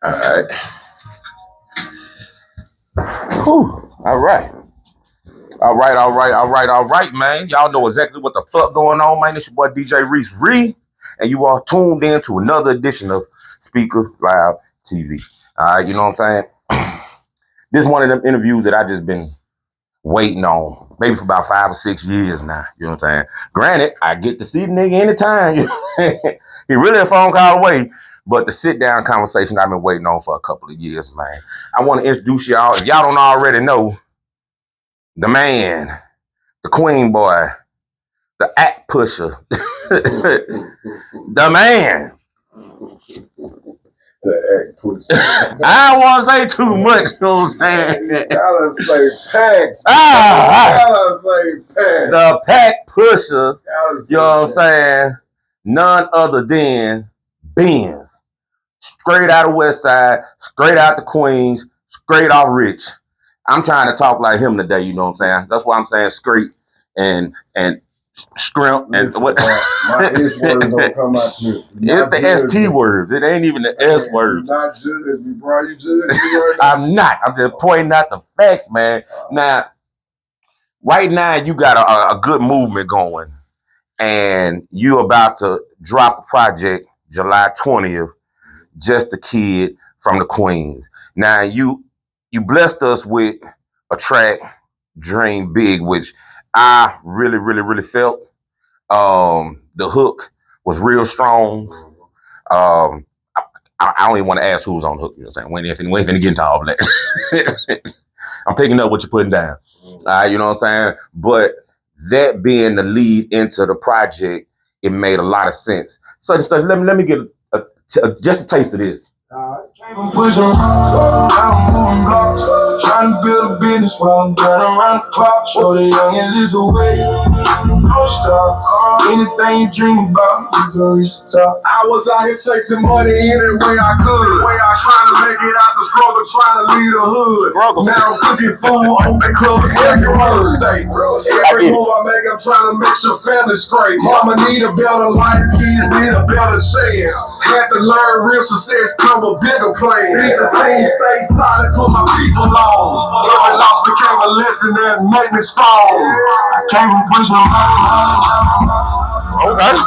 All right. Whew. All right. All right, man. Y'all know exactly what the fuck going on, man. It's your boy DJ Reese Ree, and you are tuned in to another edition of Speaker Live TV. All right, you know what I'm saying? This is one of them interviews that I just been waiting on, maybe for about 5 or 6 years now. You know what I'm saying? Granted, I get to see the nigga anytime. He really a phone call away. But the sit down conversation I've been waiting on for a couple of years, man. I want to introduce y'all. If y'all don't already know, the man, the queen boy, the act pusher, the man. The act pusher. I don't want to say too much, you know what I'm saying? Gotta say packs. Gotta say packs. The pack pusher, you know what I'm saying? None other than Benz. Straight out of West Side, straight out the Queens, straight off Rich. I'm trying to talk like him today, you know what I'm saying? That's why I'm saying straight and scrimp and what. My S words don't come out here. It's the ST words. It ain't even the S words. Not judge me, bro. You judge me right now. I'm not. I'm just pointing out the facts, man. Now, right now, you got a good movement going, and you about to drop a project July 20th. Just a Kid from the Queens. Now you blessed us with a track, Dream Big, which I really felt. The hook was real strong. I don't even want to ask who's on the hook. You know what I'm saying? We ain't finna get into all of that. I'm picking up what you're putting down. You know what I'm saying? But that being the lead into the project, it made a lot of sense. So let me get just a taste of this. Pushing I'm moving blocks, trying to build a business while I'm turning around the clock. Show the youngins is a way, don't stop. Anything you dream about, you can reach the top. I was out here chasing money any way I could. Trying to make it out the struggle, trying to lead the hood. Now I'm cooking food, open clubs, like real estate. Every move I make, I'm trying to make sure family straight. Mama need a better life, kids need a better chance. Had to learn real success come with bigger plans. These are teams stay solid, put my people on. Every loss became a lesson that made me strong. I came from pushing Okay.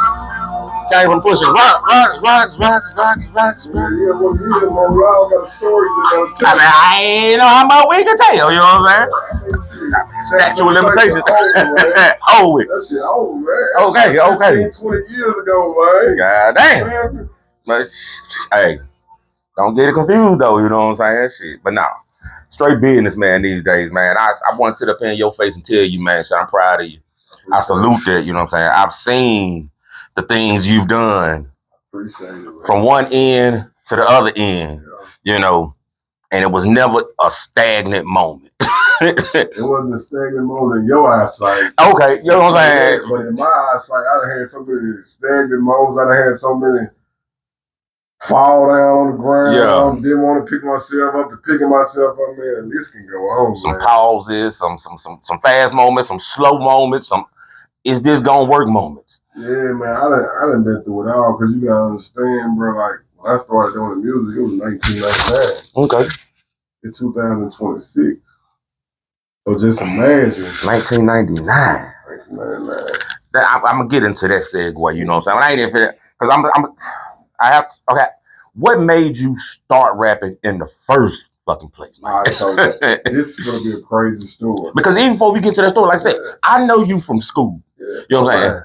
Came from pushing rocks. Yeah, well, we all got a story to tell. I ain't know how much we can tell, you know what I'm saying? Statute of limitations. Oh, it. That shit old, man. Okay. 20 years ago, man. God damn. But, hey, don't get it confused, though, you know what I'm saying? Shit. But no, straight business, man, these days, man. I want to sit up in your face and tell you, man, shit, I'm proud of you. I salute that, you know what I'm saying? I've seen the things you've done. Appreciate it, man. From one end to the other end, you know, and it was never a stagnant moment. It wasn't a stagnant moment in your eyesight. Okay, you know what I'm saying? But in my eyesight, I done had so many stagnant moments. I done had so many fall down on the ground. Didn't want to pick myself up, to picking myself up, man. This can go on, some man. Pauses, some fast moments, some slow moments, some is this gonna work moments. Yeah, man, I done been through it all, because you gotta understand, bro, like, when I started doing the music, it was 1999. Okay. It's 2026. So just imagine. 1999. 1999. I'm gonna get into that segue, you know what I'm saying? I ain't even, because I have to, okay. What made you start rapping in the first fucking place, man? All right, so this is gonna be a crazy story. Because even before we get to that story, like I said, I know you from school. You know what I'm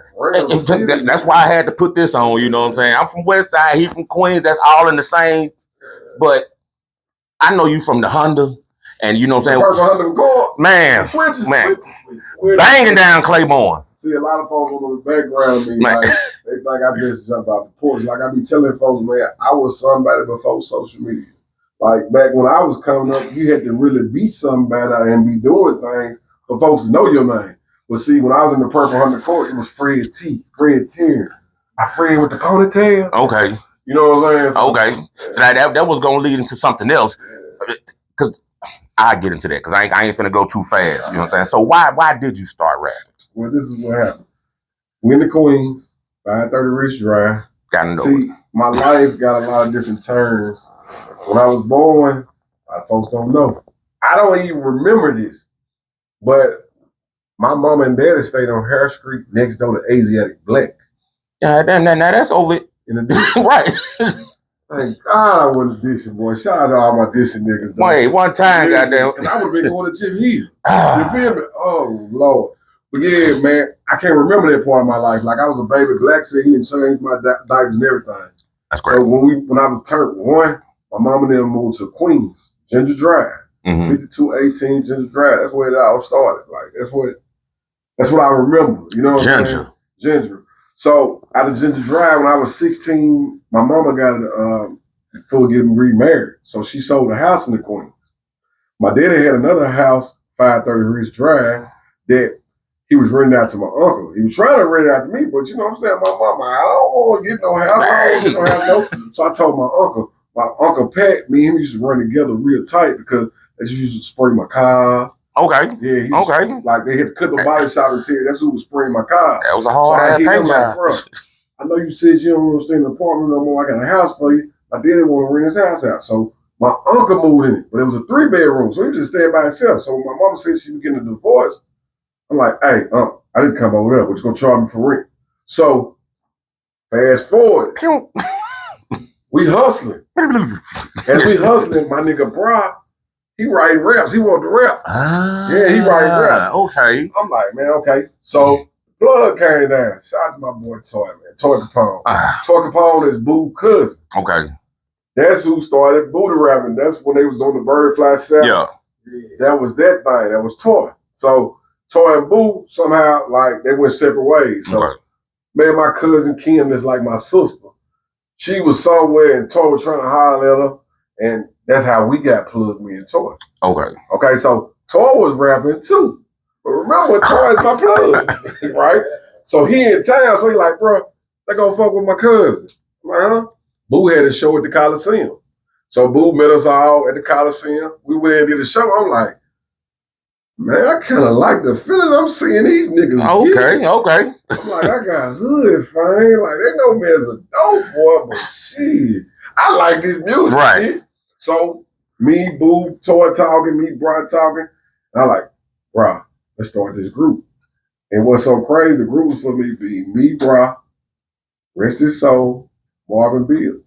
saying? That's why I had to put this on, you know what I'm saying? I'm from West Side, he from Queens, that's all in the same. But I know you from the Honda, and you know what I'm saying? Honda car. Man, banging down Claiborne. See, a lot of folks on the background of me, like, they think I just jump out the porch. Like I be telling folks, man, I was somebody before social media. Like back when I was coming up, you had to really be somebody and be doing things for folks to know your name. But see, when I was in the Purple Honda Court, it was Fred Tier. Fred with the ponytail. Okay. You know what I'm saying? So, okay. That was gonna lead into something else. Cause I get into that because I ain't finna go too fast. You know what I'm saying? So why did you start rapping? Well, this is what happened. We in the Queens, 530 Rich Drive. Gotta know. See, my life got a lot of different turns When I was born, a lot of folks don't know. I don't even remember this, but my mom and daddy stayed on Hare Street next door to Asiatic Black. Yeah, now that's over. In the Right. Thank God I wasn't dishing, boy. Shout out to all my dishing niggas. Though. Wait, one time, goddamn. Because I would have been going to Jim Heath. You feel me? Oh, Lord. But yeah, man, I can't remember that part of my life. Like, I was a baby black, so he didn't change my diapers and everything. That's great. So when I was turned 1, my mom and them moved to Queens, Ginger Drive. 5218 Ginger Drive. That's where it all started. Like, that's what I remember. You know what I'm saying? Ginger. So out of Ginger Drive, when I was 16, my mama got before getting remarried. So she sold a house in the Queens. My daddy had another house, 530 Reese Drive, that he was renting out to my uncle. He was trying to rent it out to me, but you know what I'm saying? My mama, I don't want to get no house. I don't want to get no house. So I told my uncle Pat, me and him used to run together real tight because they used to spray my car. Okay. Yeah. Okay. Like they had to cut the body shop and tear. That's who was spraying my car. That was a hard ass paint job. Like, I know you said you don't want to stay in the apartment no more. I got a house for you. My daddy want to rent his house out. So my uncle moved in it, but it was a 3-bedroom. So he was just staying by himself. So when my mama said she was getting a divorce, I'm like, hey, I didn't come over there, but you're going to charge me for rent. So fast forward. We hustling. As we hustling, my nigga Bra, he writing raps. He wanted to rap. Yeah, he writing raps. Okay. I'm like, man, okay. So plug came down. Shout out to my boy Toy, man. Toy Capone. Toy Capone is Boo cousin. Okay. That's who started booty rapping. That's when they was on the Birdfly 7. Yeah. That was that thing. That was Toy. So Toy and Boo somehow, like, they went separate ways. So me and my cousin Kim is like my sister. She was somewhere and Toy was trying to holler at her. And that's how we got plugged, me and Toy. Okay, so Toy was rapping too. But remember, Toy is my plug, right? So he in town, so he like, bro, they gonna fuck with my cousin. I'm like, huh? Boo had a show at the Coliseum. So Boo met us all at the Coliseum. We went and did a show. I'm like, man, I kind of like the feeling I'm seeing these niggas. Okay. I'm like, I got hood fame. Like, they know me as a dope boy, but shit, I like this music. Right. Shit. So me, Boo, Toy talking, me, Bra talking. And I like, Bra, let's start this group. And what's so crazy, the group was for me be me, Bra, rest his soul, Marvin Bills.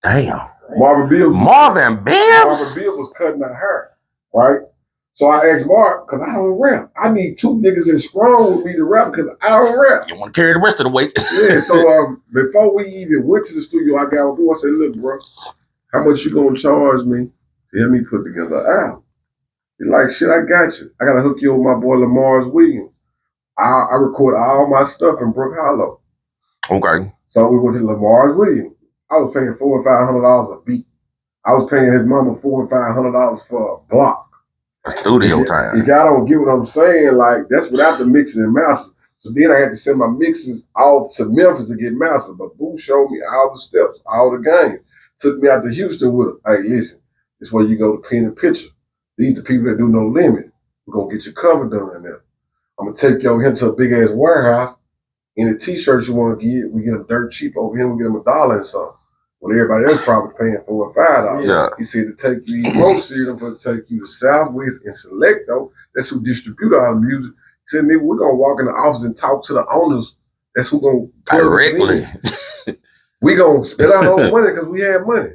Damn. Marvin Bills was cutting her hair, right? So I asked Mark, because I don't rap. I need 2 niggas that's strong with me to rap because I don't rap. You want to carry the rest of the weight. Yeah, so before we even went to the studio, I got with Boo. I said, look, bro, how much you going to charge me to help me put together an album? He's like, shit, I got you. I got to hook you up with my boy Lamar's Williams. I record all my stuff in Brook Hollow. Okay. So we went to Lamar's Williams. I was paying $400 and $500 a beat. I was paying his mama $400 and $500 for a block. Studio time. If y'all don't get what I'm saying, like, that's without the mixing and mastering. So then I had to send my mixes off to Memphis to get mastered. But Boo showed me all the steps, all the games. Took me out to Houston with him. Hey, listen, this is where you go to pen and picture. These are people that do no limit. We're going to get your cover done in there. I'm going to take you over here to a big-ass warehouse. Any T-shirts you want to get, we get them dirt cheap over here. We get them $1 and something. When everybody else probably paying $4 or $5. Yeah. He said to take you most of them, but to take you to Southwest and Selecto. That's who distribute all the music. He said, nigga, we're going to walk in the office and talk to the owners. That's who going to directly. We going to spend our own money because we had money.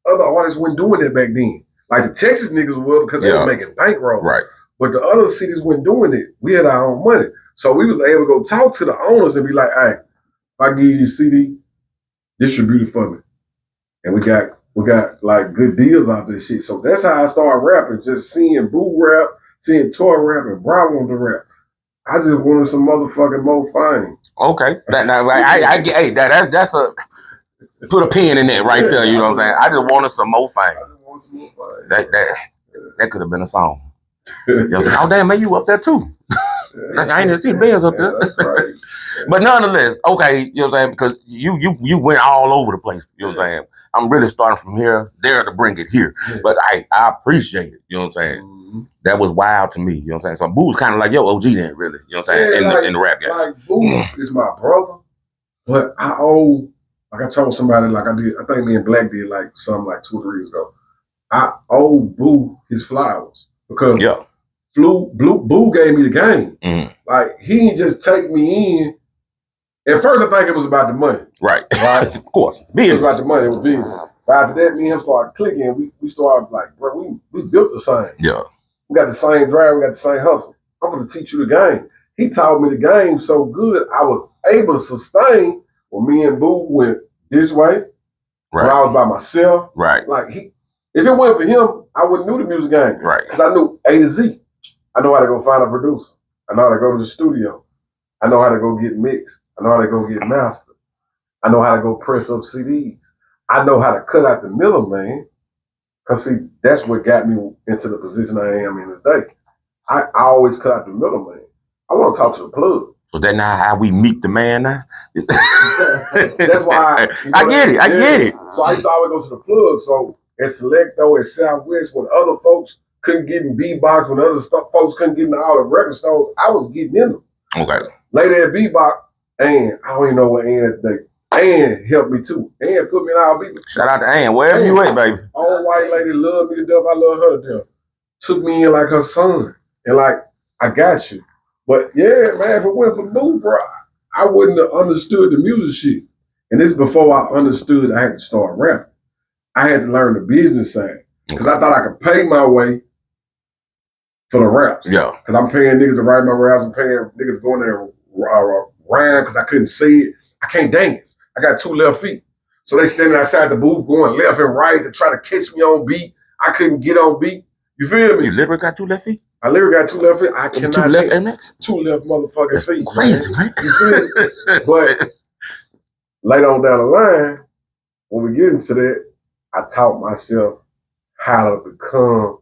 Other artists weren't doing that back then. Like the Texas niggas were because they were making bankroll. Right. But the other cities weren't doing it. We had our own money. So we was able to go talk to the owners and be like, hey, if I give you a CD, distribute it for me. And we got like good deals out of this shit. So that's how I started rapping, just seeing Boo rap, seeing Toy rap, and Bra wanted to rap. I just wanted some motherfucking more fame. Okay. I get, hey, that's a, put a pin in that right there, you know what I'm saying? I just wanted some more fame. That could have been a song. You know, oh, damn, man, you up there too. I ain't even see Bears up there. That's right. But nonetheless, okay, you know what I'm saying? Because you went all over the place, you know what I'm saying? I'm really starting from here, there to bring it here. But I appreciate it, you know what I'm saying? Mm-hmm. That was wild to me, you know what I'm saying? So Boo was kind of like, yo, OG then, really, you know what I'm saying? In the rap game. Like, Boo is my brother, but I owe like I told somebody, like I did, I think me and Black did like something like 2 or 3 years ago. I owe Boo his flowers because Boo gave me the game. Mm-hmm. Like he didn't just take me in. At first, I think it was about the money. Right. Of course. It was about the money. It was business. But after that, me and him started clicking. We started like, bro, we built the same. Yeah. We got the same drive. We got the same hustle. I'm going to teach you the game. He taught me the game so good, I was able to sustain when me and Boo went this way. Right. When I was by myself. Right. Like if it wasn't for him, I wouldn't know the music game. Right. Because I knew A to Z. I know how to go find a producer. I know how to go to the studio. I know how to go get mixed. I know how to go get mastered. I know how to go press up CDs. I know how to cut out the middleman. Because, see, that's what got me into the position I am in today. I always cut out the middleman. I want to talk to the plug. So that's not how we meet the man now? That's why I get it. I get it. So I used to always go to the plug. So at Selecto, at Southwest, when other folks couldn't get in B-Box, when other folks couldn't get in all the record stores, I was getting in them. Okay. Later at B-Box, and I don't even know what Ann today. Ann helped me too. Ann put me in all B-Box. Shout out to Ann. Wherever you at, baby. Old white lady loved me to death. I love her to death. Took me in like her son. And like, I got you. But yeah, man, if it went for Boo, bro, I wouldn't have understood the music shit. And this is before I understood I had to start rapping. I had to learn the business side. Because I thought I could pay my way for the raps. Yeah. Because I'm paying niggas to write my raps. I'm paying niggas going there rhyme because I couldn't see it. I can't dance. I got 2 left feet. So they standing outside the booth going left and right to try to catch me on beat. I couldn't get on beat. You feel me? You literally got 2 left feet? I literally got 2 left feet. I cannot 2 left MX? 2 left motherfucking That's feet. crazy, man. You feel me? But later on down the line, when we get into that, I taught myself how to become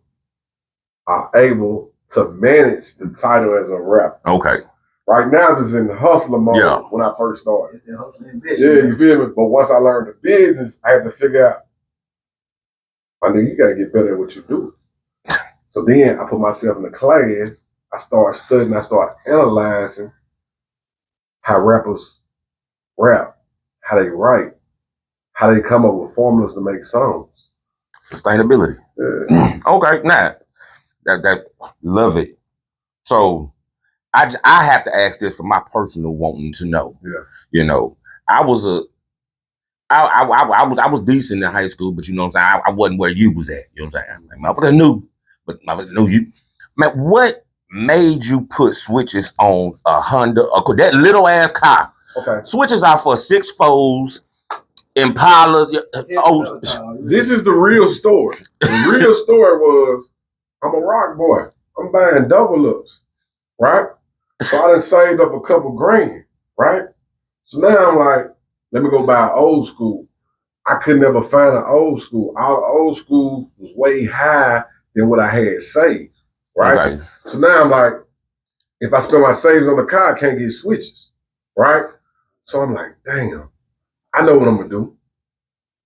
able to manage the title as a rapper. Okay. Right now, it's in the hustler mode when I first started. Yeah, you feel me? But once I learned the business, I had to figure out, I knew you got to get better at what you do. So then I put myself in the class. I started studying. I started analyzing how rappers rap, how they write, how they come up with formulas to make songs. Sustainability. Yeah. Okay, now that love it. So I have to ask this for my personal wanting to know. Yeah. You know, I was decent in high school, but you know what I'm saying? I wasn't where you was at. You know what I'm saying? Like, motherfucker knew, but motherfucker knew you. Man, what made you put switches on a Honda or that little ass car? Okay. Switches are for 6.4s, Impala. This is the real story. The real story was, I'm a rock boy. I'm buying double ups, right? So I done saved up a couple grand, right? So now I'm like, let me go buy an old school. I could never find an old school. All the old schools was way higher than what I had saved, right? Okay. So now I'm like, if I spend my savings on the car, I can't get switches, right? So I'm like, damn, I know what I'm gonna do.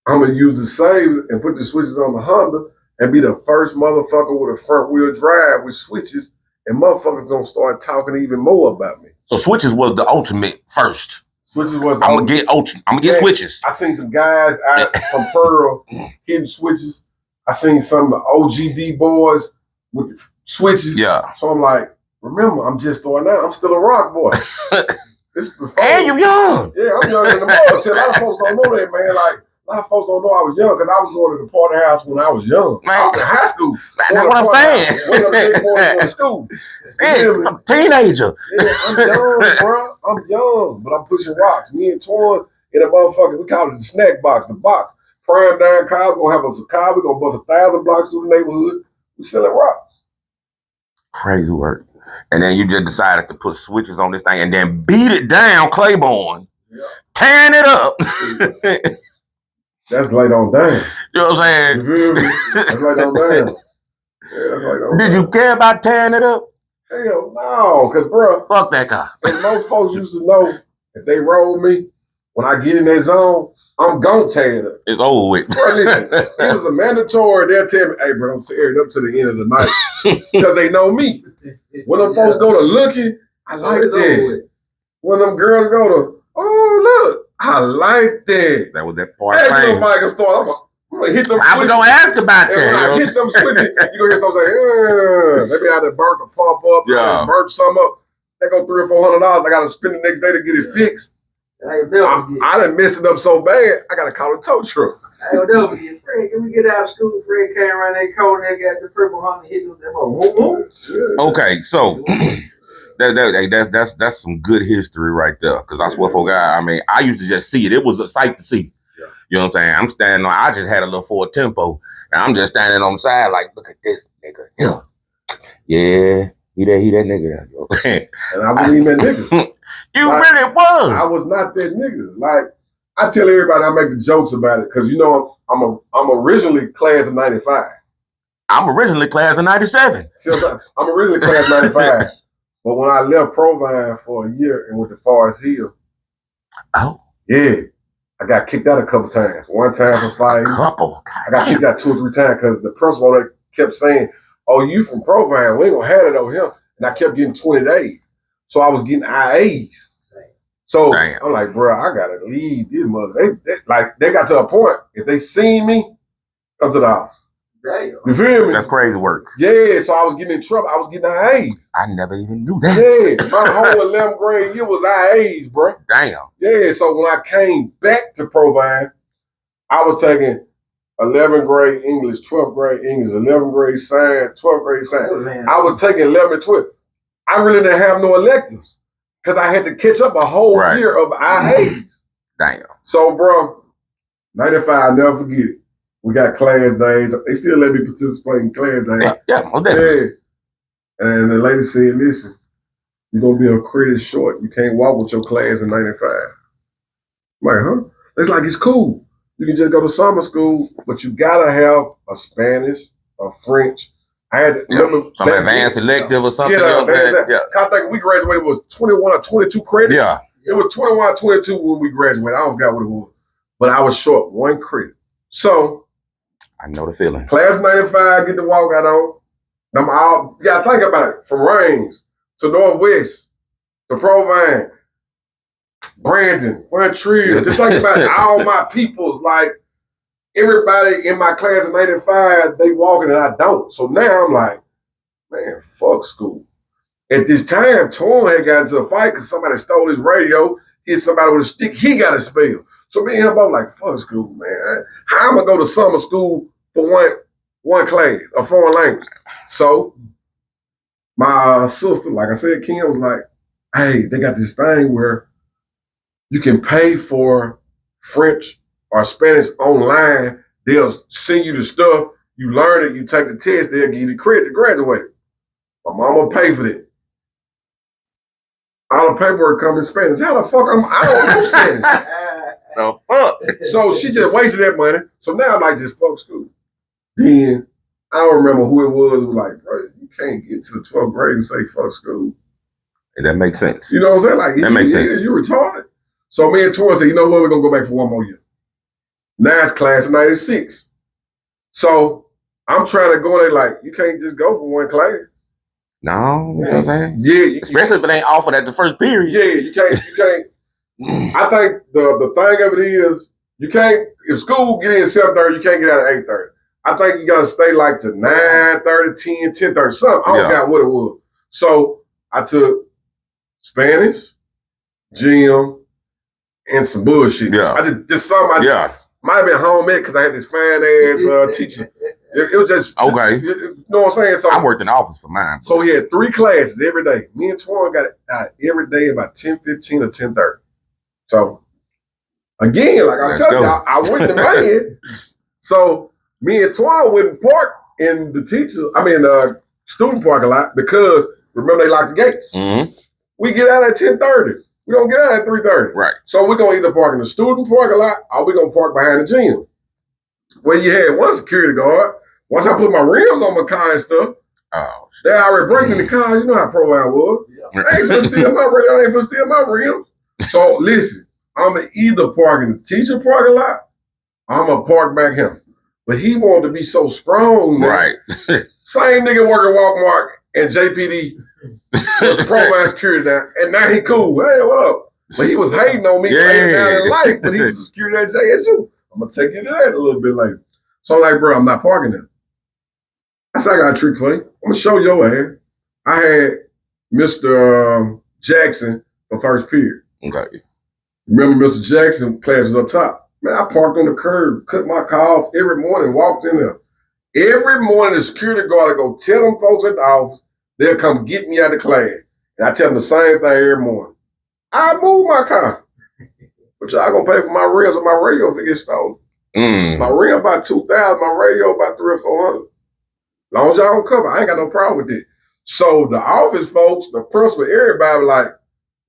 I'm gonna use the save and put the switches on the Honda and be the first motherfucker with a front wheel drive with switches, and motherfuckers gonna start talking even more about me. So switches was the ultimate first. Switches was the I'm gonna get switches. I seen some guys out from Pearl hitting switches. I seen some of the OGD boys with the switches. Yeah. So I'm like, remember, I'm just starting out. I'm still a rock boy. This before, and you young. Yeah, I'm younger than the most. See, a lot of folks don't know that, man. Like, a lot of folks don't know I was young because I was going to the party house when I was young. Man. I was in high school. That's what I'm saying. Going to school. Man, I'm a teenager. Yeah, I'm young, bro. I'm young, but I'm pushing rocks. Me and Torn in a motherfucker, we call it the snack box, the box. Prime down car, we're gonna have us a car, we're gonna bust 1,000 blocks through the neighborhood. We selling rocks. Crazy work. And then you just decided to put switches on this thing and then beat it down, Claiborne. Yeah. Tearing it up. That's laid on down. You know what I'm You saying? feel me? That's laid on down. Yeah, that's laid on Did down. you care about tearing it up? Hell no, because, bro, Fuck that car. most folks used to know if they roll me, when I get in that zone, I'm gon' tear it up. It's over with. Bro, listen, it was a mandatory. They'll tell me, hey, bro, I'm tearing it up to the end of the night. Because they know me. When them folks go to looking, I like that. When them girls go to, oh, look, I like that. That was that part. Hey, little Michael Storm, I'm gonna hit them I was gonna ask about and when I that. hit them switches, you gonna hear something say, maybe I had to burn the pump up, Yeah. burn some up. They go $300 or $400. I gotta spend the next day to get it fixed. I done messed it up so bad, I gotta call a tow truck. Hey, whatever. Fred, can we get out of school? Fred came around that corner and got the purple Honda hitting with them. Okay, so that's some good history right there. Because I swear for God, I mean, I used to just see it. It was a sight to see. Yeah. You know what I'm saying? I'm standing on. I just had a little Ford Tempo, and I'm just standing on the side like, look at this nigga. Yeah, he that nigga. And I wasn't even that nigga. You like, really was. I was not that nigga. Like I tell everybody, I make the jokes about it because you know I'm originally class of '95. I'm originally class of '97. I'm originally class 95. But when I left Provine for a year and went to Forest Hill, yeah, I got kicked out a couple times. One time for 5 years. I got kicked out 2 or 3 times because the principal they kept saying, "Oh, you from Provine? We ain't gonna have it over here." And I kept getting 20 days, so I was getting IAs. So I'm like, bro, I gotta leave this mother. They got to a point. If they seen me, come to the house. Damn. You feel me? That's crazy work. Yeah, so I was getting in trouble. I was getting IAs. I never even knew that. Yeah, my whole 11th grade year was IAs, bro. Damn. Yeah, so when I came back to Provine, I was taking 11th grade English, 12th grade English, 11th grade science, 12th grade science. I was taking 11 and 12. I really didn't have no electives because I had to catch up a whole year of IAs. Damn. So, bro, 95, I'll never forget it. We got class days. They still let me participate in class days. Yeah, definitely. And the lady said, listen, you're going to be a credit short. You can't walk with your class in 95. I'm like, huh? It's like, it's cool. You can just go to summer school, but you got to have a Spanish, a French. I had to remember some advanced elective or something. Yeah, I think we graduated was 21 or 22 credits. Yeah. It was 21 or 22 when we graduated. I don't forget what it was. But I was short 1 credit. So, I know the feeling. Class 95, get the walkout on. You gotta think about it. From Rains to Northwest to Provine, Brandon, Montreal. Just think about it. All my peoples, like everybody in my class of 95, they walking and I don't. So now I'm like, man, fuck school. At this time, Torn had got into a fight because somebody stole his radio, hit somebody with a stick, he got expelled. So me and him both like, fuck school, man. How am I go to summer school for one class, a foreign language? So my sister, like I said, Kim was like, hey, they got this thing where you can pay for French or Spanish online. They'll send you the stuff, you learn it, you take the test, they'll give you the credit to graduate. My mama pay for that. All the paperwork comes in Spanish. How the fuck I don't know Spanish. No fuck. So she just wasted that money. So now I'm like, just fuck school. Then I don't remember who it was. It was like, bro, you can't get to the 12th grade and say fuck school. And that makes sense. You know what I'm saying? Like, that makes sense. You retarded. So me and Tor said, you know what? We're gonna go back for 1 more year. Now it's class of 96. So I'm trying to go in there like, you can't just go for 1 class. No, you know what I'm saying? Yeah. Especially if it ain't offered at the first period. Yeah, you can't. I think the thing of it is, you can't, if school get in 7:30, you can't get out at 8:30. I think you gotta stay like to 9:30, 10, 10:30, something. I don't forgot what it was. So I took Spanish, gym, and some bullshit. Yeah. I just something might have been home ec because I had this fine ass teacher. It was just okay. You know what I'm saying? So I worked in the office for mine. So we had 3 classes every day. Me and Twan got out every day about 10:15 or 10:30. So again, like I'm telling you, I went to bed. So me and Twan wouldn't park in the student parking lot because remember they locked the gates. Mm-hmm. We get out at 10:30. We don't get out at 3:30. Right. So we're gonna either park in the student parking lot or we're gonna park behind the gym. Where you had one security guard. Once I put my rims on my car and stuff, they already breaking the car. You know how Provine was. Yeah. I ain't finna steal my rims. I ain't finna steal my rims. So listen, I'm going to either park in the teacher parking lot or I'm going to park back him. But he wanted to be so strong. Man. Right. Same nigga working Walmart and JPD was the Provine security now. And now he cool. Hey, what up? But he was hating on me later down in life, but he was a security at JSU. I'm gonna take you to that a little bit later. So I'm like, bro, I'm not parking there. I said, I got a trick for you. I'm gonna show your ass. I had Mr. Jackson for first period. Okay. Remember Mr. Jackson, class was up top. Man, I parked on the curb, cut my car off every morning, walked in there. Every morning, the security guard would go tell them folks at the office, they'll come get me out of class. And I tell them the same thing every morning. I move my car. But y'all gonna pay for my rims and my radio if it gets stolen. My rim about 2,000, my radio about 300 or 400. As long as y'all don't cover, I ain't got no problem with it. So the office folks, the principal, everybody like,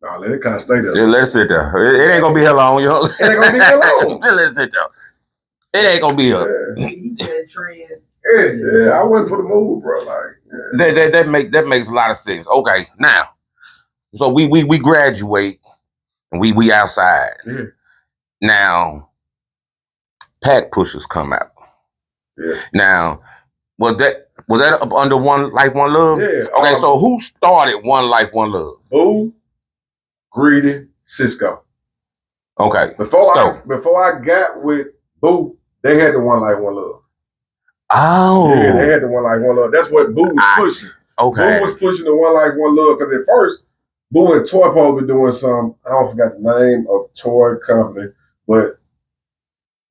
nah, let it kind of stay there. Yeah, let it sit there. It ain't gonna be here long, yo. It ain't gonna be here long. Let it sit there. It ain't gonna be here. Yeah. He said trend earlier. Yeah, I went for the move, bro. Like, yeah. That makes a lot of sense. Okay, now, so we graduate and we outside. Yeah. Now, pack pushers come out. Yeah. Now, was that up under One Life One Love? Yeah. Okay, so who started One Life One Love? Boo, Greedy, Cisco. Okay. Before I got with Boo, they had the One Life One Love. Oh. Yeah, they had the One Life One Love. That's what Boo was pushing. Okay. Boo was pushing the One Life One Love because at first, Boo and Toy Pole were doing some, I don't forget the name of toy company, but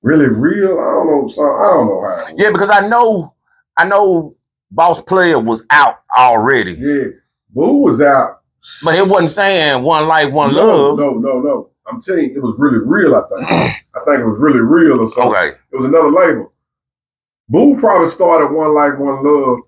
really real, I don't know how. Yeah, because I know Boss Player was out already. Yeah, Boo was out. But it wasn't saying One Life, One Love. No. I'm telling you, it was really real, I think. I think it was really real or something. Okay. It was another label. Boo probably started One Life, One Love.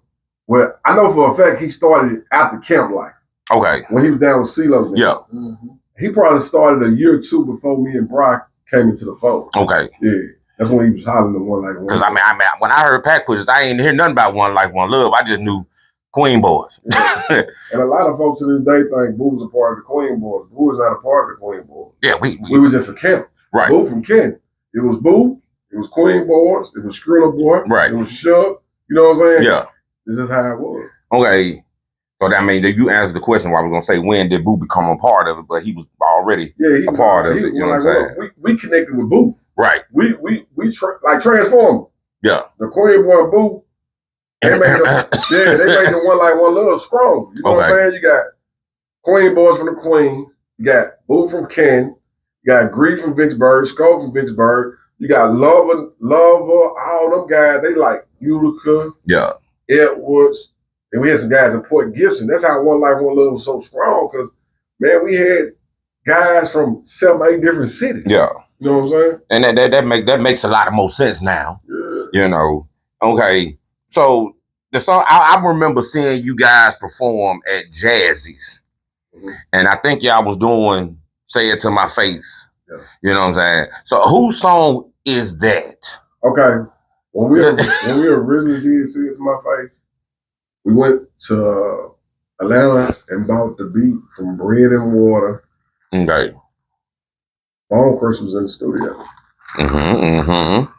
Well, I know for a fact he started it after Camp Life. Okay. When he was down with CeeLo. Yeah. Mm-hmm. He probably started a year or two before me and Brock came into the fold. Okay. Yeah. That's when he was hollering the One Life, One Love. Because I mean, when I heard Pack Pushers, I ain't hear nothing about One Life, One Love. I just knew Queen Boys. Yeah. And a lot of folks to this day think Boo was a part of the Queen Boys. Boo was not a part of the Queen Boys. Yeah, we was just a camp. Right. Boo from Ken. It was Boo. It was Queen Boys. It was Skrilla Boy. Right. It was Shug. You know what I'm saying? Yeah. This is how it was. Okay. So that means that you answered the question where I was gonna say when did Boo become a part of it, but he was already a part of it. You know what I'm saying? We connected with Boo. Right. We like Transform. Yeah. The Queen Boy and Boo. They made the One Life, One Love strong. You know what I'm saying? You got Queen Boys from the Queen. You got Boo from Ken. You got Greed from Vicksburg. Skull from Vicksburg. You got Lover, all them guys. They like Utica. Yeah. Edwards. And we had some guys in Port Gibson. That's how One Life, One Love was so strong because, man, we had guys from 7, 8 different cities. Yeah. You know what I'm saying? And that makes a lot of more sense now. Yeah. You know. Okay. So the song I remember seeing you guys perform at Jazzy's. Mm-hmm. And I think y'all was doing Say It to My Face. Yeah. You know what I'm saying? So whose song is that? Okay. When we originally did Say It to My Face, we went to Atlanta and bought the beat from Bread and Water. Okay. Bone Crush was in the studio. Mm-hmm.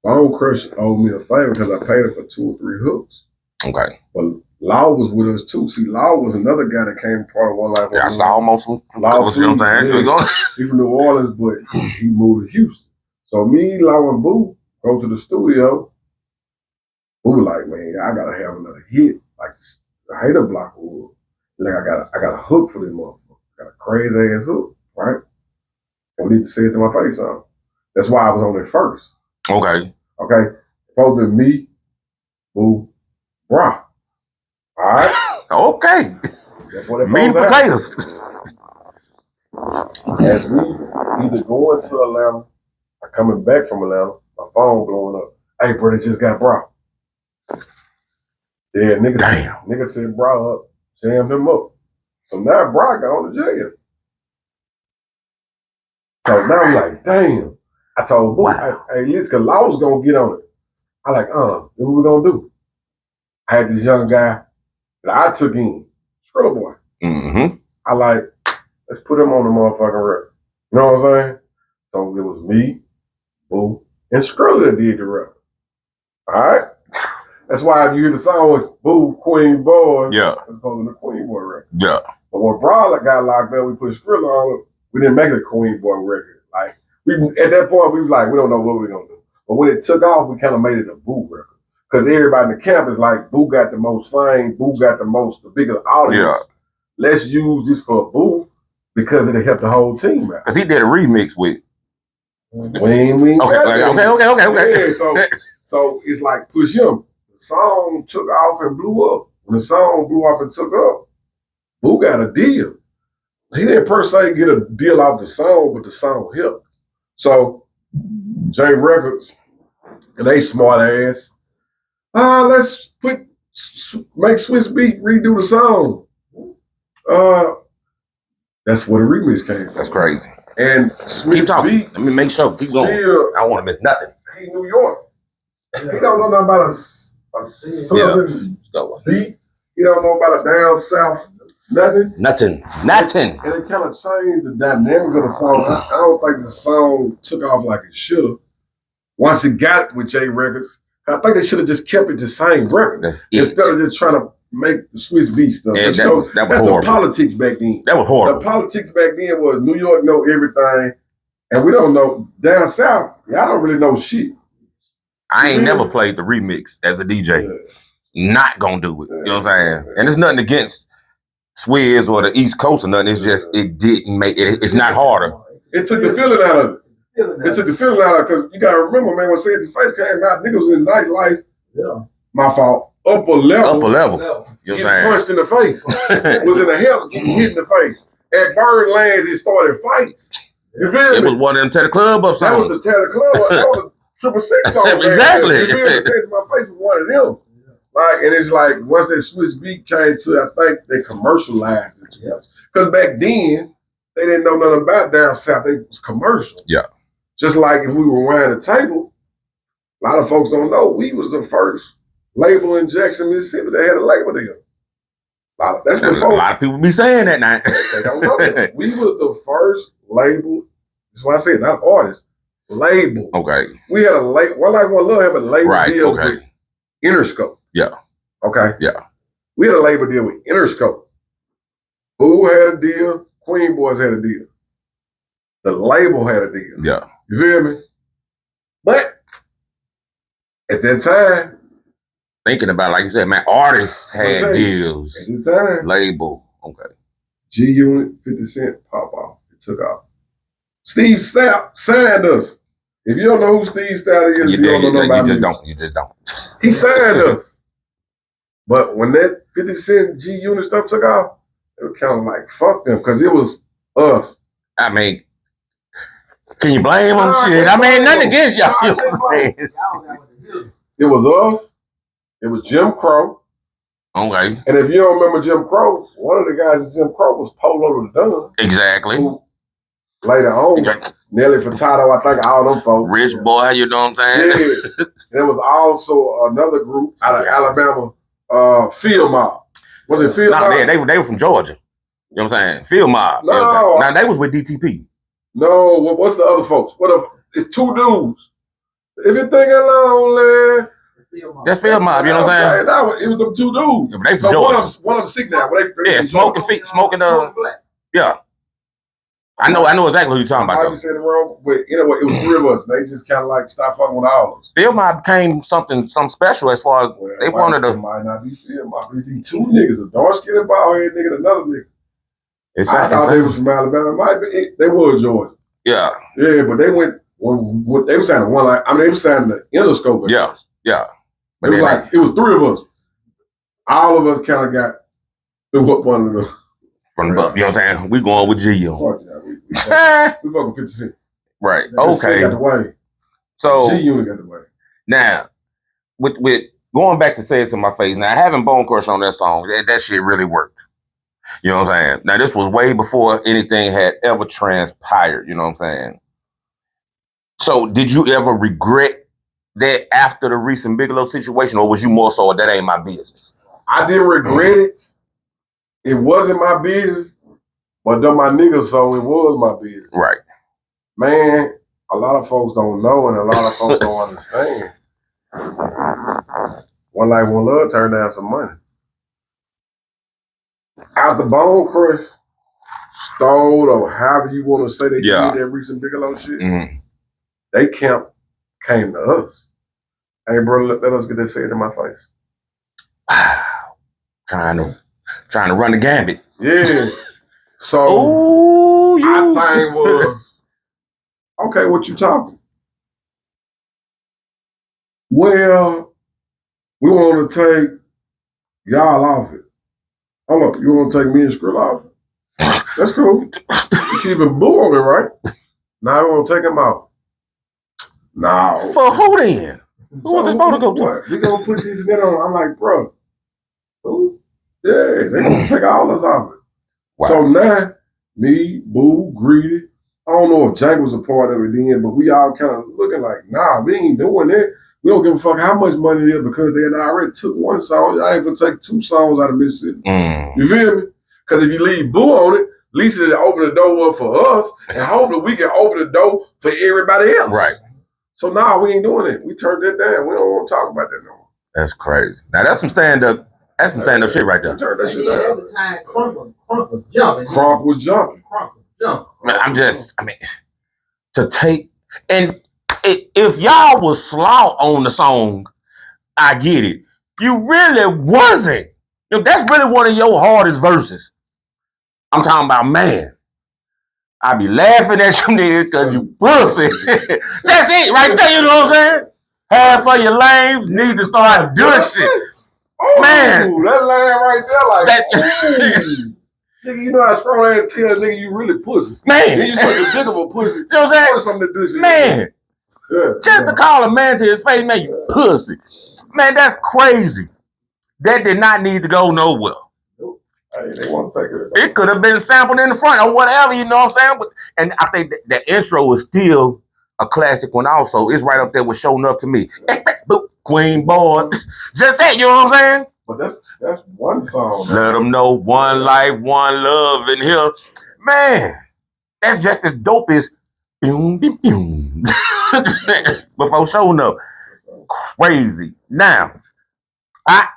Bone Crush owed me a favor because I paid him for 2 or 3 hooks. Okay. But Law was with us too. See, Law was another guy that came part of One Life. Yeah, I saw almost some Law, you know what I'm saying? Yeah, he from New Orleans, but he moved to Houston. So me, Law, and Boo go to the studio. Boo like, man, I gotta have another hit. Like I hate a block wood. Like I got a hook for this motherfucker. Got a crazy ass hook, right? And we need to say it to my face on. That's why I was on it first. Okay. Okay. Supposed to be me, Boo, Bra. All right. Okay. That's what it meat and potatoes. As we either going to Atlanta or coming back from Atlanta, my phone blowing up. Hey, bro, they just got Bra. Yeah, nigga said Bra up, jammed him up. So now Bra gone to jail. So now I'm like, damn. I told Boo, hey, listen, cause Law was gonna get on it. I like, what we gonna do? I had this young guy that I took in, Skrilla Boy. Mm-hmm. I like, let's put him on the motherfucking record. You know what I'm saying? So it was me, Boo, and Skrilla that did the record. All right? That's why if you hear the song with Boo, Queen Boy, yeah, it's supposed to be the Queen Boy record. Yeah. But when Brawler got locked up, we put Skrilla on it. We didn't make it a Queen Boy record. Like we at that point, we was like, we don't know what we're gonna do. But when it took off, we kind of made it a Boo record because everybody in the camp is like, Boo got the most fame, Boo got the biggest audience. Yeah. Let's use this for Boo because it'll help the whole team out. Because he did a remix with. We Okay. Yeah, so it's like Push Him. The song took off and blew up. When the song blew up and took up, Boo got a deal. He didn't per se get a deal off the song, but the song helped. So J Records, and they smart ass. Let's make Swiss Beat redo the song. That's where the remix came from. That's crazy. And Swiss Beat. Let me make sure. Keep going. I don't want to miss nothing. He New York. He don't know nothing about a southern beat. He don't know about a down south nothing. Nothing. And it kind of changed the dynamics of the song. I don't think the song took off like it should have. Once it got with J Records, I think they should have just kept it the same record instead of just trying to make the Swiss Beat stuff. Yeah, that was that's horrible. The politics back then. That was horrible. The politics back then was New York know everything, and we don't know down south. Y'all don't really know shit. I ain't never played the remix as a DJ. Yeah. Not gonna do it. You know what I'm saying? And it's nothing against Swizz or the East Coast or nothing. It's just it didn't make it. It's not harder. It took the feeling out of it. It took the feeling out of it because you gotta remember, man, when Say It to Face came out, niggas was in nightlife. Yeah. My fault. Upper level. You know getting punched in the face. Was in the hell getting hit in the face. At Birdlands, it started fights. You feel me? It was one of them Tear the Club Up songs. That was the Tear the Club Up. That was a 666 song. Exactly. You feel me? Say It to My Face was one of them. Like, and it's like once that Swiss Beat came to, I think they commercialized it too much. Because back then, they didn't know nothing about down south. They was commercial. Yeah. Just like if we were around the table, a lot of folks don't know we was the first label in Jackson, Mississippi that had a label deal. That's before. A lot of people be saying that now. They don't know that. We was the first label. That's why I say not artist. Label. Okay. We had a label. One Life One Love had a label deal with Interscope. Yeah. Okay. Yeah. We had a label deal with Interscope. Boo had a deal. Queen Boys had a deal. The label had a deal. Yeah. You feel me? But at that time, thinking about it, like you said, man, artists had deals. At the time, label. Okay. G Unit, 50 Cent, pop off. It took off. Steve Stapp signed us. If you don't know who Steve Stapp is, you don't know about me. You just don't. He signed us. But when that 50 Cent G Unit stuff took off, it was kind of like, fuck them, because it was us. I mean, can you blame them? Shit. I mean, nothing against y'all. It was us. It was Jim Crow. Okay. And if you don't remember Jim Crow, one of the guys in Jim Crow was Polo the Dunn. Exactly. Who later on, Nelly Furtado, I think all them folks. Rich Boy, you know what I'm saying? Yeah. There was also another group out of Alabama, Field Mob. Was it Field Mob? They were from Georgia. You know what I'm saying? Field Mob. No. You know now, they was with DTP. No, what's the other folks? It's two dudes. If you think lonely. That's Field Mob, you know what I'm saying? No, it was them two dudes. Yeah, but they from Georgia. One of them sick now. Yeah, smoking. Yeah. I know exactly who you're talking about. I said it wrong, but you know what? It was three of us. They just kind of like stopped fucking with all of us. Field Mob became something special as far as they wanted to. It might not be Field Mob. It's these two niggas, a dark skinned bald head nigga and another nigga. I thought they was from Alabama. Might be. They were Georgia. Yeah. Yeah, but they went. They were signing one like. I mean, they were signing the Interscope. Yeah. Yeah. But it was like it was three of us. All of us kind of got threw up under the. From the, you know what I'm saying? We going with G. Fuck yeah, we fucking 50 Cent. Right. Okay. Got the way. So G Unit got the way. Now, with going back to Say It to My Face, now having Bone Crush on that song, that shit really worked. You know what I'm saying? Now this was way before anything had ever transpired. You know what I'm saying? So did you ever regret that after the recent Bigelow situation, or was you more so that ain't my business? I didn't regret it. It wasn't my business, but though my niggas, so it was my business. Right. Man, a lot of folks don't know and a lot of folks don't understand. One Life One Love turned down some money. After Bone Crush stole or however you want to say they Yeah. did that recent Bigelow shit, Mhm. they camp came to us. Hey, bro, let us get that said in my face. trying to run the gambit. Yeah. So Oh, my thing was, okay, what you talking? Well, we want to take y'all off it. Hold up, you want to take me and Skrill off it? That's cool. You keeping Boo on it, right? Now we want to take him out. No. for who then? Who was this supposed to go to? What? We gonna put these together. I'm like, bro, who? Yeah, they gonna take all us off it. Wow. So now, me, Boo, Greedy, I don't know if Jank was a part of it then, but we all kind of looking like, nah, we ain't doing that. We don't give a fuck how much money it is because they had already took one song. I ain't gonna take 2 songs out of Mississippi. You feel me? Because if you leave Boo on it, at least it'll open the door up for us, and hopefully we can open the door for everybody else. Right. So nah, we ain't doing it. We turned that down. We don't want to talk about that no more. That's crazy. Now that's some stand-up. That's some stand-up shit right there. We turned that shit At down. the time, Crunk was jumping. Kronk was jumping. Man, to take and if y'all was slaw on the song, I get it. You really wasn't. That's really one of your hardest verses. I'm talking about, man. I be laughing at you niggas because you pussy. That's it right there, you know what I'm saying? Half of your lames need to start doing shit. Oh, Man. that line right there, like, That- ooh. Nigga, you know how scroll there and tell a nigga you really pussy. Man. You such a big of a pussy. You know what I'm saying? Or something to do shit. Man. Yeah, Just to call a man to his face, man, you pussy. Man, that's crazy. That did not need to go nowhere. Hey, they want to take it. It could have been sampled in the front or whatever, you know what I'm saying? But, and I think that intro is still a classic one also. It's right up there with Show Enough to Me. Queen Boy. Just that, you know what I'm saying? But that's one song. Let them know one life, one love in here. Man, that's just as dope as before Show Enough. Crazy. Now, I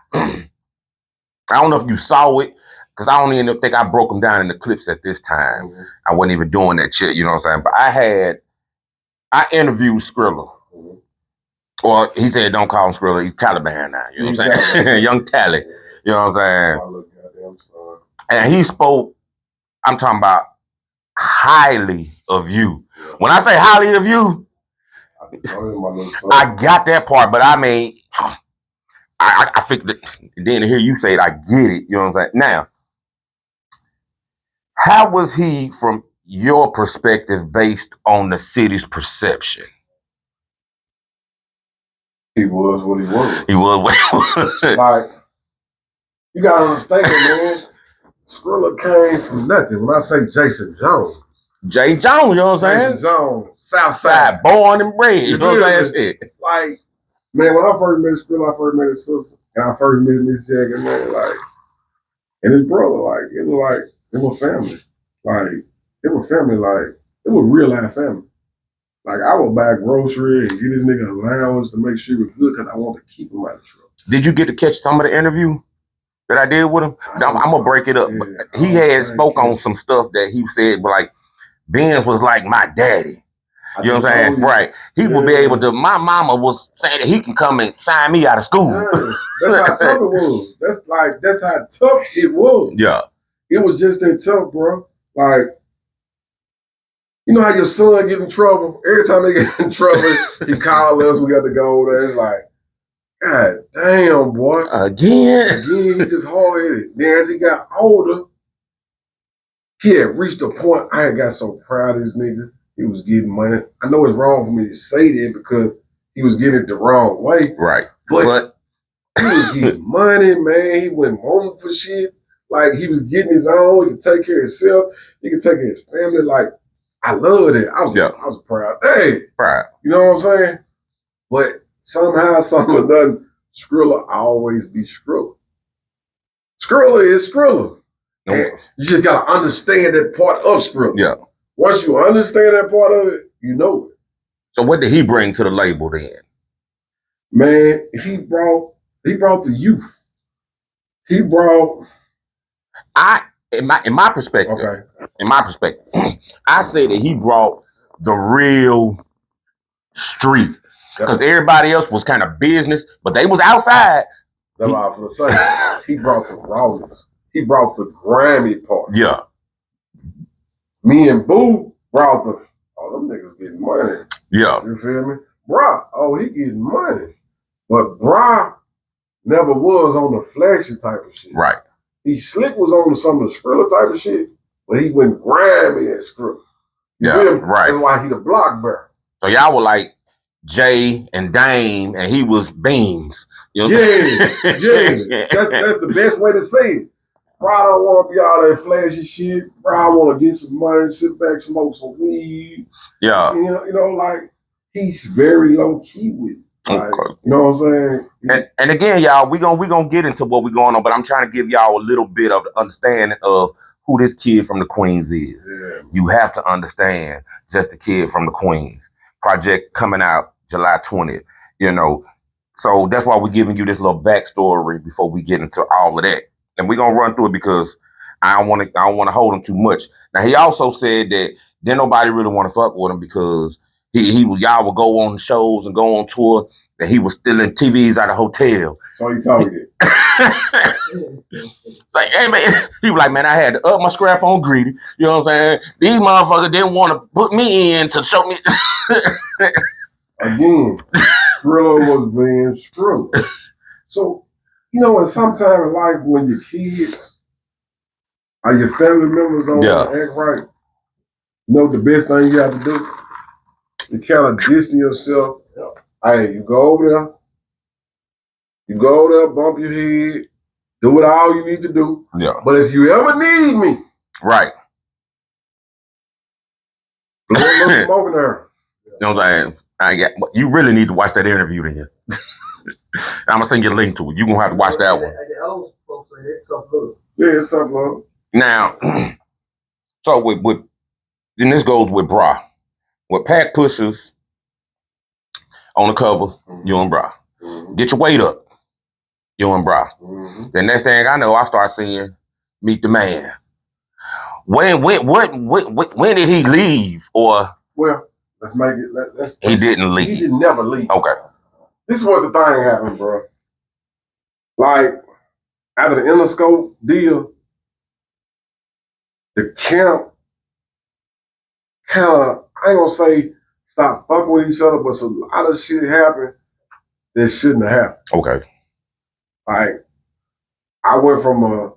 don't know if you saw it, because I don't even think I broke them down in the clips at this time. Mhm. I wasn't even doing that shit, you know what I'm saying? But I interviewed Skrilla. Mhm. Or he said, don't call him Skrilla, he's Taliban now, you know what I'm saying? Young Tally, you know what I'm saying? My little goddamn son. And he spoke, I'm talking about highly of you. When I say highly of you, My little son. I got that part, but I mean, I think that then to hear you say it, I get it, you know what I'm saying? Now, how was he from your perspective based on the city's perception? He was what he was. He was what he was. Like, you gotta understand, man. Skrilla came from nothing. When I say Jason Jones, Jay Jones, you know what I'm saying? Jason Jones, Southside. Side, born and bred, you know what I'm saying? Shit. Like, man, when I first met Skrilla, I first met his sister, and I first met Miss Jagger, man, like, and his brother, like, it was family. Like, it was family, like, it was real life family. Like, I would buy groceries and get this nigga allowance to make sure he was good because I wanted to keep him out of trouble. Did you get to catch some of the interview that I did with him? I'm gonna break it up. Yeah, He had spoke on some stuff that he said, like, Benz was like my daddy. You know what I'm saying? Right. He would be able to, my mama was saying that he can come and sign me out of school. Yeah, that's how tough it was. That's how tough it was. Yeah. It was just that tough, bro. Like, you know how your son get in trouble? Every time they get in trouble, he call us, we got to go over there. It's like, God damn, boy. Again, he just hard-headed. Then as he got older, he had reached a point, I had got so proud of this nigga. He was getting money. I know it's wrong for me to say that because he was getting it the wrong way. right. But he was getting money, man. He went home for shit. Like, he was getting his own. He could take care of himself. He could take care of his family. Like, I loved it. I was proud. Hey, Right. you know what I'm saying? But somehow, something or nothing, Skrilla always be Skrilla. Skrilla is Skrilla. No. And you just got to understand that part of Skrilla. Yeah. Once you understand that part of it, you know it. So what did he bring to the label then? Man, he brought the youth. He brought. in my perspective, I say that he brought the real street because everybody else was kind of business, but they was outside. That's what I was gonna say. He brought the rawness. He brought the Grammy part. Yeah. Me and Boo brought the them niggas getting money. Yeah. You feel me? Bra, he getting money. But Bra never was on the flashy type of shit. Right. He Slick was on some of the Skrilla type of shit, but he went Grammy at Skrilla. Yeah, right. That's why he the block bearer. So y'all were like Jay and Dame, and he was Beans. You know yeah. That's the best way to say it. Bro, I don't want to be all that flashy shit. Bro, I want to get some money, sit back, smoke some weed. Yeah. You know, like he's very low key with it. Like, okay. You know what I'm saying? And again, y'all, we gonna get into what we're going on, but I'm trying to give y'all a little bit of the understanding of who this kid from the Queens is. Yeah. You have to understand just the kid from the Queens. Project coming out July 20th. You know, so that's why we're giving you this little backstory before we get into all of that. And we're gonna run through it because I don't want to hold him too much. Now he also said that then nobody really want to fuck with him because y'all would go on shows and go on tour, and he was stealing TVs out of hotel. So he told me that. It's like, hey man, he was like, man, I had to up my scrap on greedy. You know what I'm saying? These motherfuckers didn't want to put me in to show me. Again, Skrilla was being Skrilla. So, you know, and sometimes in life when your kids or your family members don't act right, you know the best thing you have to do? You kind of distance yourself. Hey, you go over there, bump your head, do what all you need to do. Yeah. But if you ever need me, right. blow some over there. You know what I'm saying? You really need to watch that interview then. I'm gonna send you a link to it. You're gonna have to watch that one. The old folks say it's tough love. Yeah, it's tough love. Now, so with then this goes with Bra. With Pack Pushers on the cover, you and Bra. Get your weight up, you and Bra. The next thing I know, I start seeing Meet the Man. When did he leave? Or well, let's make it. He didn't leave. He didn't never leave. Okay. This is what the thing happened, bro. Like after the Interscope deal, the camp kind of, I ain't gonna say stop fucking with each other, but a lot of shit happened that shouldn't have happened. Okay. Like, I went from a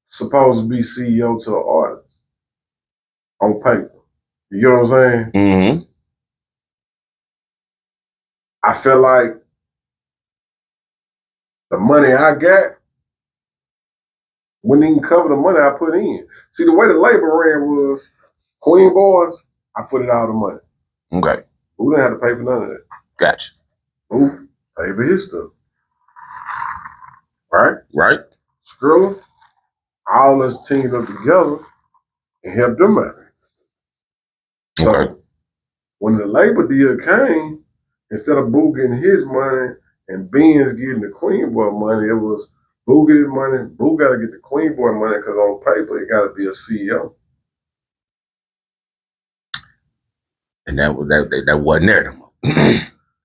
supposed to be CEO to an artist on paper. You get what I'm saying? Mm-hmm. I felt like the money I got wouldn't even cover the money I put in. See, the way the labor ran was Queen Boys, I put it all the money. Okay. We didn't have to pay for none of that. Gotcha. Who pay for his stuff. Right? Right. Skrilla, all us teamed up together and helped them out. So Okay. when the labor deal came, instead of Boo getting his money and Benz getting the Queen Boy money, it was Boo getting money, Boo got to get the Queen Boy money because on paper, it got to be a CEO. And that wasn't there no more.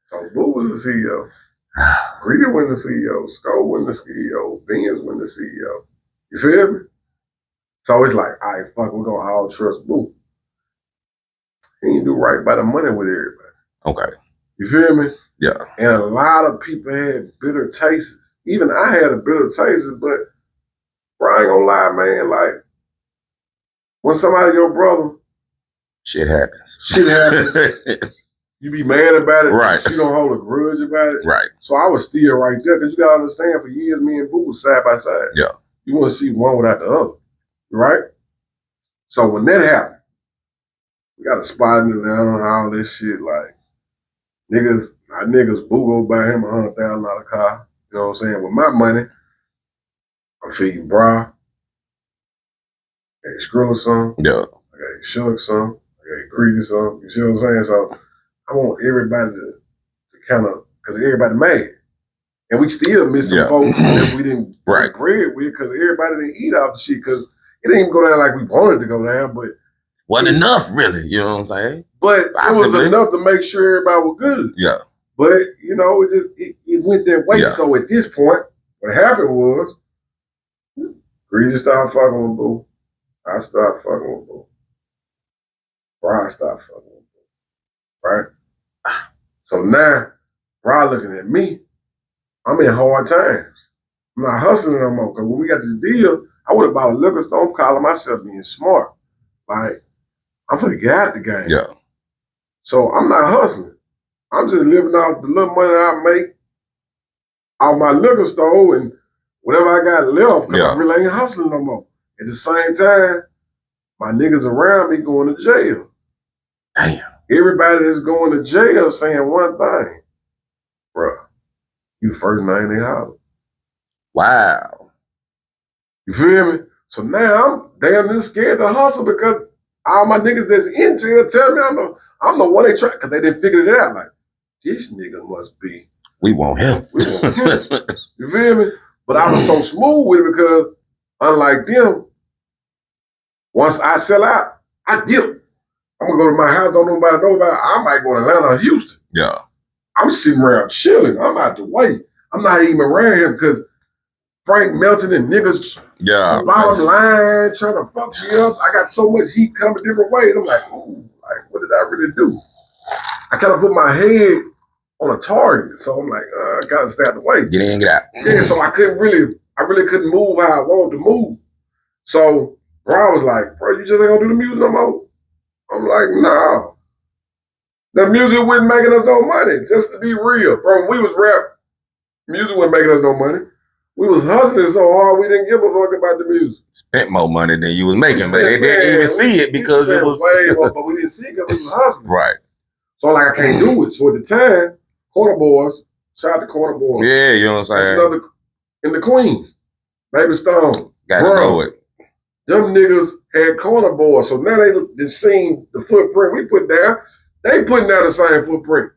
So Boo was the CEO. Rita was the CEO. Skull was the CEO. Benz was the CEO. You feel me? So it's like, all right, fuck, we're going to all trust Boo. He didn't do right by the money with everybody. Okay. You feel me? Yeah. And a lot of people had bitter tastes. Even I had a bitter taste, but bro, I ain't gonna lie, man. Like, when somebody your brother, shit happens. Shit happens. You be mad about it. Right. She don't hold a grudge about it. Right. So I was still right there, because you gotta understand, for years, me and Boo was side by side. Yeah. You want to see one without the other. Right? So when that happened, we got a spot in Atlanta and all this shit, like, our niggas, Boo go buy him $100,000 car. You know what I'm saying? With my money, I'm feeding Bra. I gave Skrilla some. Yeah. I gave Suge some. I gave Greedy some. You see what I'm saying? So I want everybody to kind of, because everybody mad. And we still missing folks that we didn't break bread with, because everybody didn't eat off the shit. Because It didn't even go down like we wanted to go down, but Wasn't enough, really. You know what I'm saying? but it was Possibly. enough to make sure everybody was good. Yeah. But you know, it went that way. Yeah. So at this point, what happened was Greedy started fucking with Boo. I started fucking with Boo. Brian started fucking with Boo. Right? So now, Brian looking at me, I'm in hard times. I'm not hustling no more. Because when we got this deal, I would have bought a liquor store. I'm calling myself being smart. Like, I'm finna get out the game. Yeah. So I'm not hustling. I'm just living off the little money I make out my liquor store and whatever I got left, because I really ain't hustling no more. At the same time, my niggas around me going to jail. Damn. Everybody that's going to jail saying one thing. Bruh, you the first name they holler. Wow. You feel me? So now I'm damn near scared to hustle because all my niggas that's in jail tell me I'm the one they try, because they didn't figure it out. Like, this nigga must be. We want him. We want him. You feel me? But I was so smooth with it because, unlike them, once I sell out, I dip. I'm gonna go to my house, don't nobody know about it. I might go to Atlanta or Houston. Yeah. I'm sitting around chilling. I'm out the way. I'm not even around here because Frank Melton and niggas bottom line trying to fuck me up. I got so much heat coming different ways. I'm like, ooh, like, what did I really do? I kind of put my head on a target. So I'm like, I gotta stay out the way. Get in, get out. Yeah, so I really couldn't move how I wanted to move. So Ron was like, bro, you just ain't gonna do the music no more? I'm like, no. The music wasn't making us no money, just to be real. Bro, when we was rap, music wasn't making us no money. We was hustling so hard, we didn't give a fuck about the music. Spent more money than you was making, but they didn't even see it because it was way more, but we didn't see it because we was hustling. Right. So like I can't do it. So at the time, Corner Boys, shout out to Corner Boys. Yeah, you know what I'm That's saying? another in the Queens. Baby Stone. Got to know it. Them niggas had Corner Boys. So now they seen the footprint we put down. They putting down the same footprint.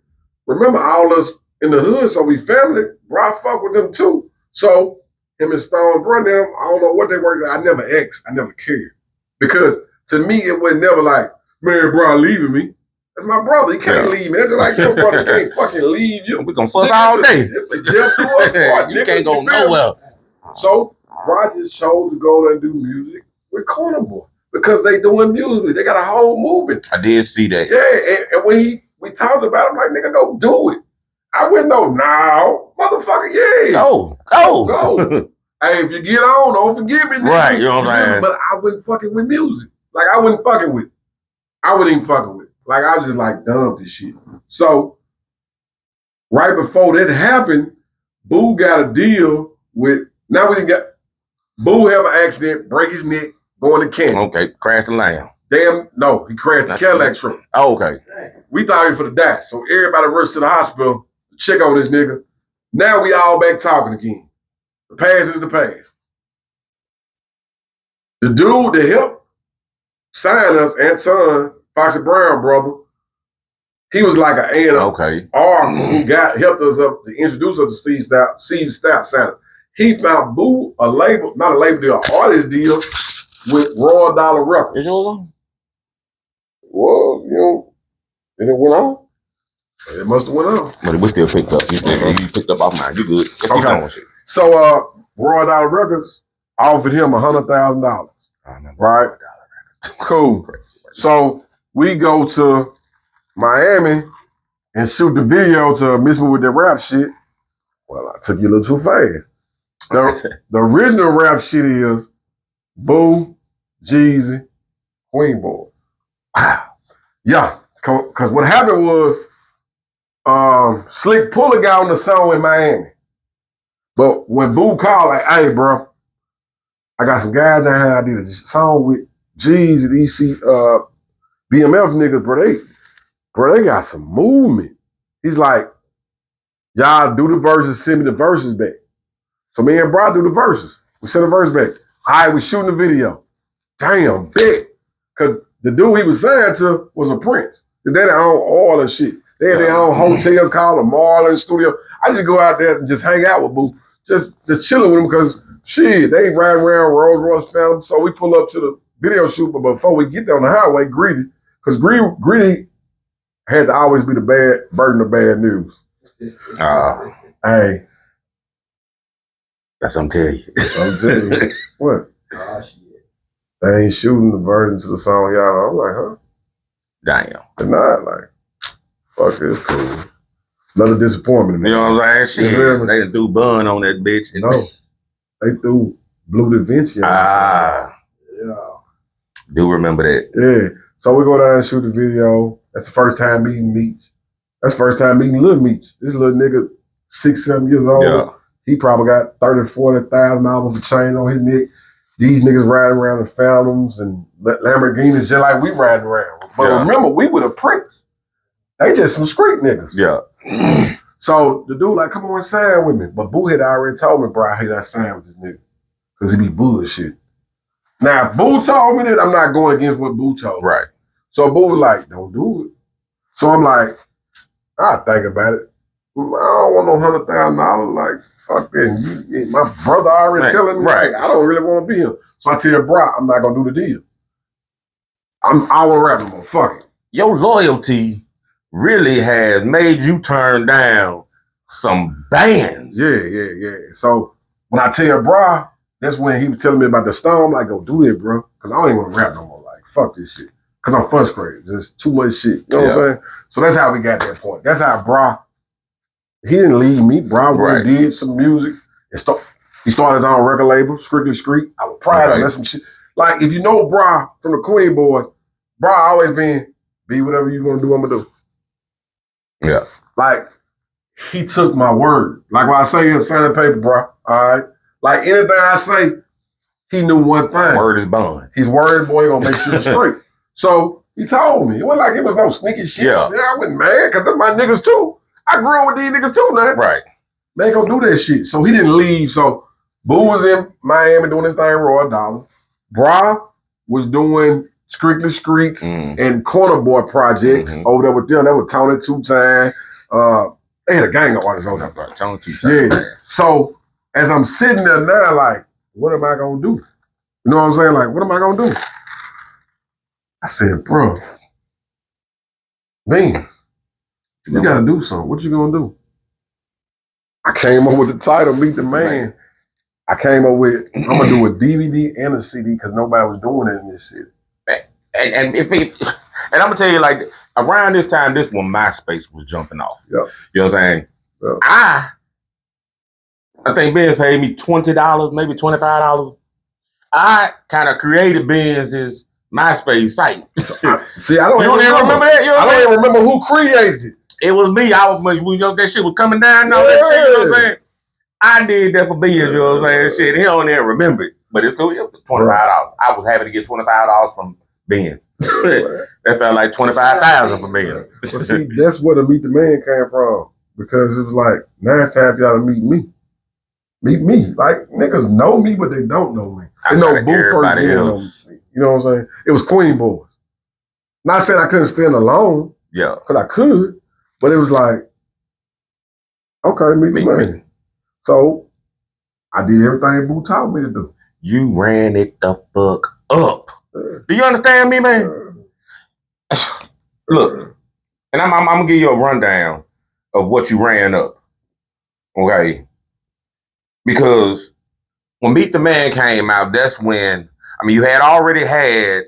Remember all us in the hood, so we family. Bro, I fuck with them too. So him and Stone, bro, them, I don't know what they worked. I never asked. I never cared. Because to me, it was never like, man, bro, leaving me. That's my brother. He can't leave me. That's just like your brother can't fucking leave you. We gonna fuss all day. It's a death to us part, You nigga. can't go You feel me? nowhere. So Bro just chose to go there and do music with Corner Boy because they doing music. They got a whole movement. I did see that. Yeah, and when we talked about it, I'm like, nigga, go do it. I wouldn't know now. Motherfucker, yeah. Go. Hey, if you get on, don't forget me. Nigga. Right, you know what I'm saying? But I wasn't fucking with music. Like, I wasn't fucking with it. I wasn't even fucking with it. Like, I was just like, dumb this shit. So, right before that happened, Boo got a deal with, now we didn't get, Boo have an accident, break his neck, going to Canada. Okay, crashed the lamb. Damn, no, he crashed the Cadillac truck. Oh, okay. We thought he was for the die. So everybody rushed to the hospital to check on this nigga. Now we all back talking again. The past is the past. The dude that helped sign us, Anton, Foxy Brown brother, he was like an A&R who helped us up to introduce us to Steve Stapp Santa. He found Boo a label, not a label deal, an artist deal with Royal Dollar Records. Is yours on? Well, you know, and it went on. It must have went on. But we still picked up. You picked up off mine. You good. Let's keep going, shit. So Royal Dollar Records offered him $100,000. Right? Cool. So we go to Miami and shoot the video to Miss Me With That Rap Shit. Well, I took you a little too fast. The original rap shit is Boo, Jeezy, Queen Boy. Yeah, because what happened was Slick Puller got on the song in Miami. But when Boo called, like, hey, bro, I got some guys down here. I did a song with Jeezy, these BMF niggas, bro, they got some movement. He's like, y'all do the verses, send me the verses back. So me and Bro do the verses. We send the verse back. All right, we shooting the video. Damn, bet. Because the dude he was signed to was a Prince. They had their own oil and shit. They had their own hotels called the Marlin Studio. I just go out there and just hang out with Boo. Just chilling with him because Shit, they riding around Rolls Royce Phantom. So we pull up to the video shoot, but before we get there on the highway, Greedy, because Greedy had to always be the bad burden of bad news. Hey, that's what I'm telling you. I'm telling you. What? Oh, shit. They ain't shooting the version to the song, y'all. I'm like, huh? Damn. They're not like, fuck this, cool. Another disappointment. You know what I'm saying? You hear Shit. me? They threw bun on that bitch. No, they threw Blue Da Vinci. Yeah. Do remember that. Yeah. So we go down and shoot the video. That's the first time meeting Meech. That's the first time meeting Lil Meech. This little nigga, 6, 7 years old. Yeah. He probably got $30,000, $40,000 for chain on his neck. These niggas riding around in Phantoms and Lamborghinis just like we riding around. But remember, we were the Prince. They just some street niggas. Yeah. So the dude like, come on, sign with me. But Boo had already told me, bro, I hate that sign with this nigga. Because he be bullshit. Now, if Boo told me that, I'm not going against what Boo told me. Right. So Boo was like, don't do it. So I'm like, I'll think about it. I don't want no $100,000. Like, fuck that. My brother already telling me, right. Like, I don't really want to be here. So I tell bro, I'm not going to do the deal. I want to rap no more. Fuck it. Your loyalty really has made you turn down some bands. Yeah. So when I tell bro, that's when he was telling me about the Stone. I'm like, go do it, bro. Because I don't even want to rap no more. Like, fuck this shit. Because I'm frustrated. There's too much shit. You know what I'm saying? So that's how we got that point. That's how bro, he didn't leave me. Bro did some music. And he started his own record label, Strictly Street. I was proud of that some shit. Like, if you know bro from the Queen Boys, bro always been, be whatever you want to do, I'm going to do. Yeah. Like, he took my word. Like when I say in sign paper, bro, all right? Like anything I say, he knew one thing. Word is bond. His word, boy, gonna make sure it's straight. So he told me. It wasn't like it was no sneaky shit. Yeah. I wasn't mad because they're my niggas too. I grew up with these niggas too, man. Right. They ain't gonna do that shit. So he didn't leave. So Boo was in Miami doing his thing, Raw Dollar. Bra was doing Strictly Streets and Corner Boy projects over there with them. That was Tony Two Time. They had a gang of artists on there. Tony Two Time. Yeah. So as I'm sitting there now, like, what am I gonna do? You know what I'm saying? Like, what am I gonna do? I said, bro, Bean, you gotta do something. What you gonna do? I came up with the title, Meet the Man. I came up with, I'm gonna do a DVD and a CD because nobody was doing it in this shit. And I'm gonna tell you, like, around this time, this when MySpace was jumping off. Yep. You know what I'm saying? Yep. I think Benz paid me $20, maybe $25. I kind of created Benz's MySpace site. See, I don't even remember that. You know I don't even remember who created it. It was me. You know, that shit was coming down and all that shit. You know what I'm saying? I did that for Benz. You know what I'm saying? Shit, he don't even remember it, but it's cool. It was $25. I was happy to get $25 from Benz. That felt like $25,000 for Benz. But see, that's where the Meet the Man came from. Because it was like, now it's time for y'all to meet me. Meet me. Like, niggas know me, but they don't know me. They know Boo first. You know what I'm saying? It was Queen Boys. Not saying I couldn't stand alone. Yeah. Because I could. But it was like, okay, meet the man. So, I did everything Boo taught me to do. You ran it the fuck up. Do you understand me, man? Look, and I'm going to give you a rundown of what you ran up. Okay? Because when Meet the Man came out, that's when, I mean, you had already had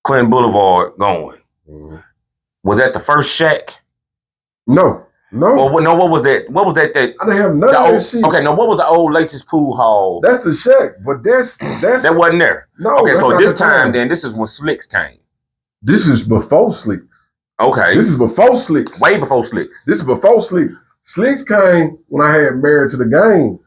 Clinton Boulevard going. Was that the first Shack? No. Well, no, what was that? What was that? I didn't have none of that shit. Okay, no, what was the old Laces Pool Hall? That's the Shack, but that's that wasn't there. No. Okay, so this time then, this is when Slicks came. This is before Slicks. Okay. This is before Slicks. Way before Slicks. This is before Slicks. Slicks came when I had Married to the Game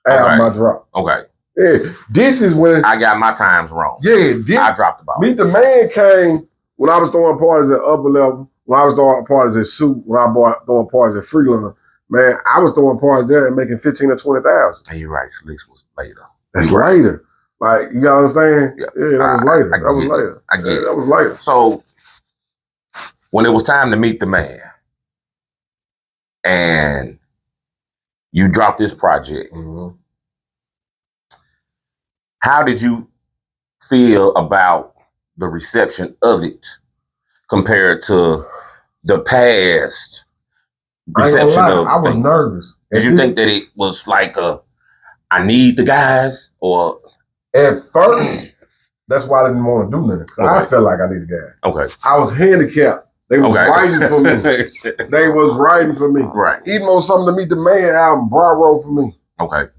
album I dropped. Okay. Yeah, this is when I got my times wrong. Yeah, I dropped the ball. Meet the Man came when I was throwing parties at Upper Level, when I was throwing parties at Suit, when I was throwing parties at Freeland. Man, I was throwing parties there and making 15 or 20,000. And you're right, Slicks was later. That's later. Like, you gotta understand? Yeah, that was later. That was later. I get it. That was later. So when it was time to meet the man, and you dropped this project, How did you feel about the reception of it compared to the past reception of I was things? nervous. Did you think that it was like I need the guys, or at first? That's why I didn't want to do nothing. I felt like I needed guys. Okay. I was handicapped. They was writing for me. They was writing for me. Right. Even on Something to Meet the Man album, Bra wrote for me. Okay.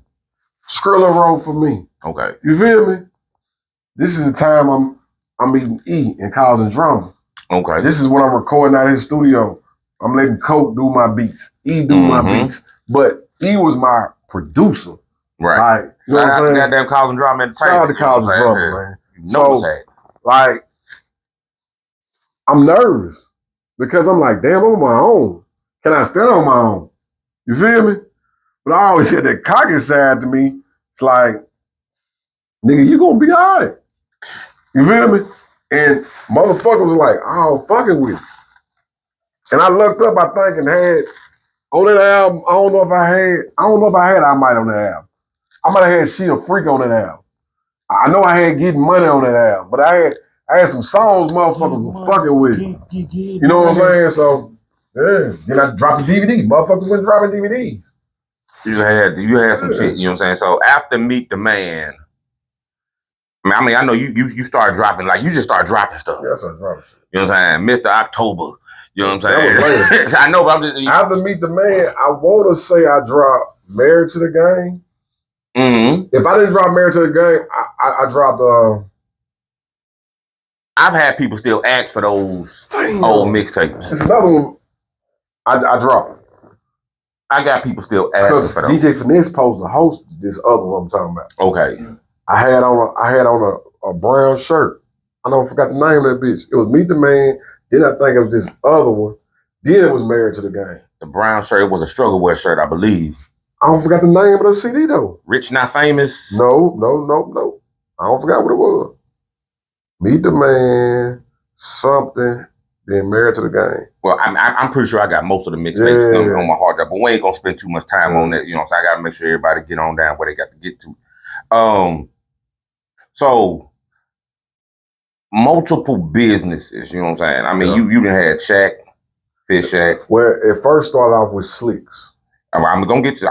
Skrilla wrote for me. Okay. You feel me? This is the time I'm meeting E and causing drama. Okay. This is when I'm recording out of his studio. I'm letting Coke do my beats. E do my beats. But E was my producer. Right. Like, you know what I'm saying? Goddamn causing drama at the Shout out to causing drama, man. So, like, I'm nervous because I'm like, damn, I'm on my own. Can I stand on my own? You feel me? But I always had that cocky side to me. It's like, nigga, you gonna be all right. You feel me? And motherfucker was like, oh, fucking with you. And I looked up, I think, and had on that album, I don't know if I had I Might on that album. I might have had She a Freak on that album. I know I had Getting Money on that album, but I had some songs motherfuckers were fucking with. You know what I'm saying? So, yeah. Then I dropped the DVD. Motherfuckers went dropping DVDs. You had some shit, you know what I'm saying? So after Meet the Man, I mean, I know you started dropping, like you just started dropping stuff. Yeah, I started dropping shit. You know what I'm saying? Mr. October. You know what I'm saying? That was later. I know, but I'm just... After Meet the Man, I want to say I dropped Married to the Game. Mm-hmm. If I didn't drop Married to the Game, I dropped... I've had people still ask for those old mixtapes. It's another one I dropped. I got people still asking for those. DJ Finesse supposed to host this other one I'm talking about. Okay. I had on a brown shirt. I don't forgot the name of that bitch. It was Meet the Man. Then I think it was this other one. Then it was Married to the Game. The brown shirt was a Struggle Wear shirt, I believe. I don't forgot the name of the CD though. Rich Not Famous? No. I don't forgot what it was. Meet the Man, something, then Married to the Game. Well, I'm pretty sure I got most of the mixtapes on my hard drive, but we ain't gonna spend too much time on that. You know, so I gotta make sure everybody get on down where they got to get to. So multiple businesses, you know what I'm saying? I mean, you done had Shack, Fish Shack. Well, it first started off with Slicks. I'm gonna get to.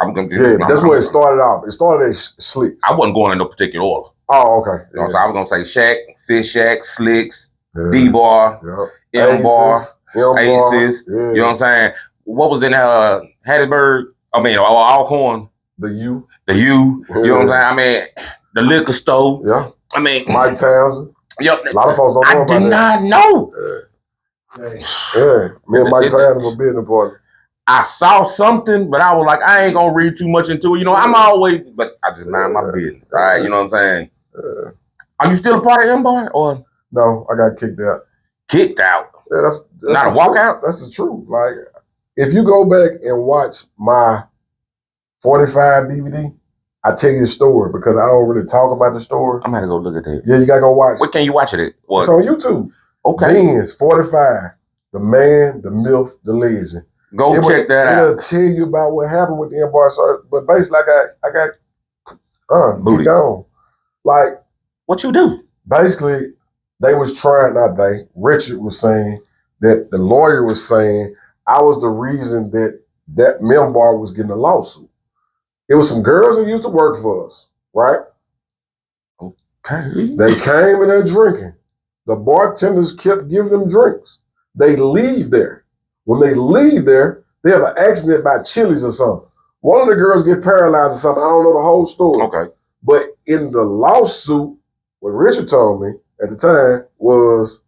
That's where it started off. It started at Slicks. I wasn't going in no particular order. Oh, okay. You know, so I was gonna say Shack, Fish Shack, Slicks, D-Bar, M-Bar, Aces. You know what I'm saying? What was in Hattiesburg? I mean, Alcorn. The U. You know what I'm saying? I mean, the liquor store. Yeah. I mean, Mike Townsend. Yep. A lot of folks don't know about that. I did not know. Yeah. Me and Mike Townsend were business partners. I saw something, but I was like, I ain't gonna read too much into it. You know, I'm always, but I just mind my business. All right, you know what I'm saying? Are you still a part of M-Bar or? No, I got kicked out. Kicked out? Yeah, that's not a walkout? That's the truth. Like, if you go back and watch my 45 DVD, I tell you the story because I don't really talk about the story. I'm gonna go look at that. Yeah, you gotta go watch. Where can you watch it at? What? It's on YouTube. Okay. Benz 45. The Man, the Myth, the Legend. Go check that out. It'll tell you about what happened with the M-Bar search. But basically, I got booty on. Like, what you do? Basically, they was trying, not they, Richard was saying that the lawyer was saying I was the reason that M-Bar was getting a lawsuit. It was some girls that used to work for us, right? Okay. They came in there drinking. The bartenders kept giving them drinks. They leave there. When they leave there, they have an accident by Chili's or something. One of the girls get paralyzed or something. I don't know the whole story. Okay. But in the lawsuit, what Richard told me at the time was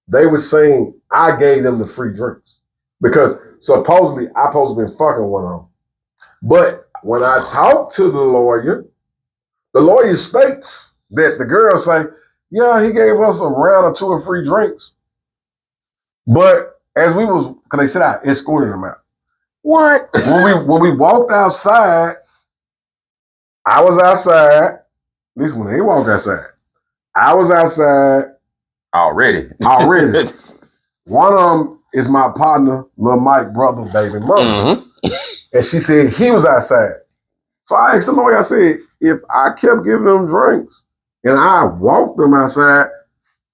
they were saying I gave them the free drinks. Because supposedly I supposed to been fucking one of them. But when I talked to the lawyer states that the girl say, yeah, he gave us a round or two of free drinks. But as we was, because they said I escorted them out. What? When we walked outside, I was outside. At least when they walked outside. I was outside. Already. One of them is my partner, Lil Mike, brother, baby mother. Mm-hmm. And she said he was outside. So I asked the lawyer, I said, if I kept giving them drinks and I walked them outside.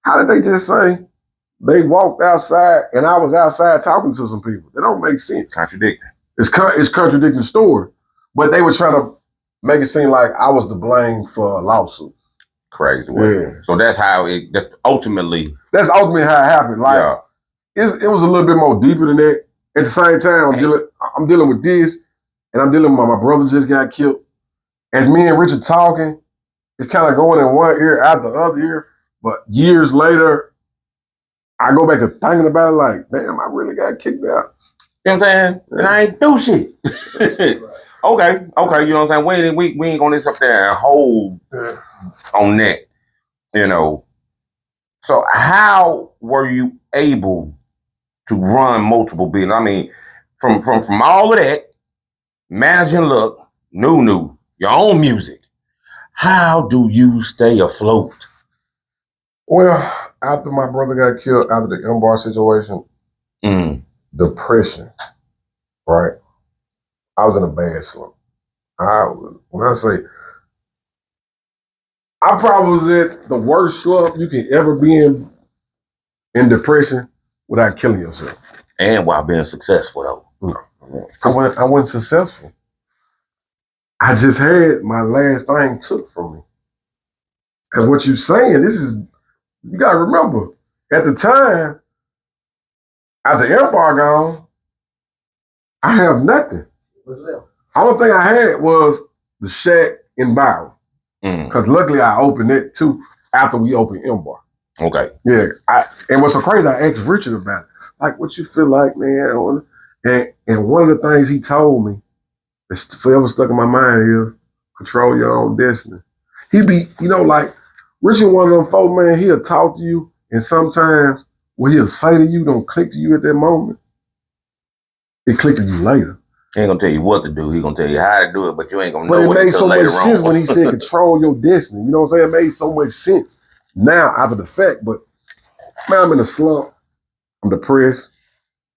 How did they just say they walked outside and I was outside talking to some people? That don't make sense. Contradicting. It's contradicting the story. But they were trying to make it seem like I was to blame for a lawsuit. Crazy. Yeah. So that's ultimately. That's ultimately how it happened. Like it was a little bit more deeper than that. At the same time, I'm dealing with this, and I'm dealing with my brother just got killed. As me and Richard talking, it's kind of going in one ear out the other ear. But years later, I go back to thinking about it like, damn, I really got kicked out. You know what I'm saying? And I ain't do shit. Okay, you know what I'm saying? We ain't gonna sit up there and hold on that, you know. So how were you able to run multiple businesses? I mean, from all of that, managing Look, New, your own music, how do you stay afloat? Well, after my brother got killed, after the M-Bar situation, depression, right? I was in a bad slump. When I say, I probably was at the worst slump you can ever be in depression without killing yourself. And while being successful, though. No. I wasn't successful. I just had my last thing took from me. Because what you're saying, you got to remember, at the time, after M-Bar gone, I have nothing. Only thing I had was the shack in Byron. Because luckily I opened it too after we opened M-Bar. Okay. Yeah. And what's so crazy, I asked Richard about it. Like, what you feel like, man? And one of the things he told me that's forever stuck in my mind is control your own destiny. He be, like, Richard, one of them folk, man, he'll talk to you, and sometimes what he'll say to you don't click to you at that moment. It clicked to you later. He ain't gonna tell you what to do. He gonna tell you how to do it, but you ain't gonna know it it made so until much later sense on. when he said control your destiny. You know what I'm saying? It made so much sense now after the fact. But man, I'm in a slump. I'm depressed.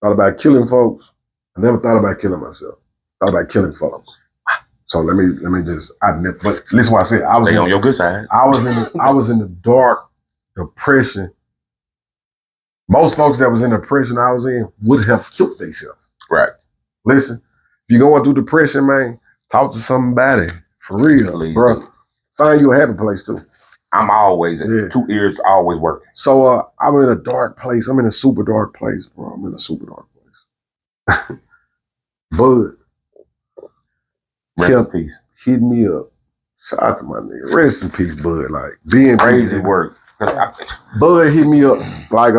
Thought about killing folks. I never thought about killing myself. Thought about killing folks. So let me just but listen what I said. I was on your good side. I was in the dark depression. Most folks that was in the depression I was in would have killed themselves. Right. Listen, if you're going through depression, man, talk to somebody. For real, bro. Find you a happy place too. I'm always, 2 ears always working. So I'm in a dark place. I'm in a super dark place, bro. I'm in a super dark place. Bud. Rest in peace. Hit me up. Shout out to my nigga. Rest in peace, Bud. Like, being crazy work. Bud hit me up like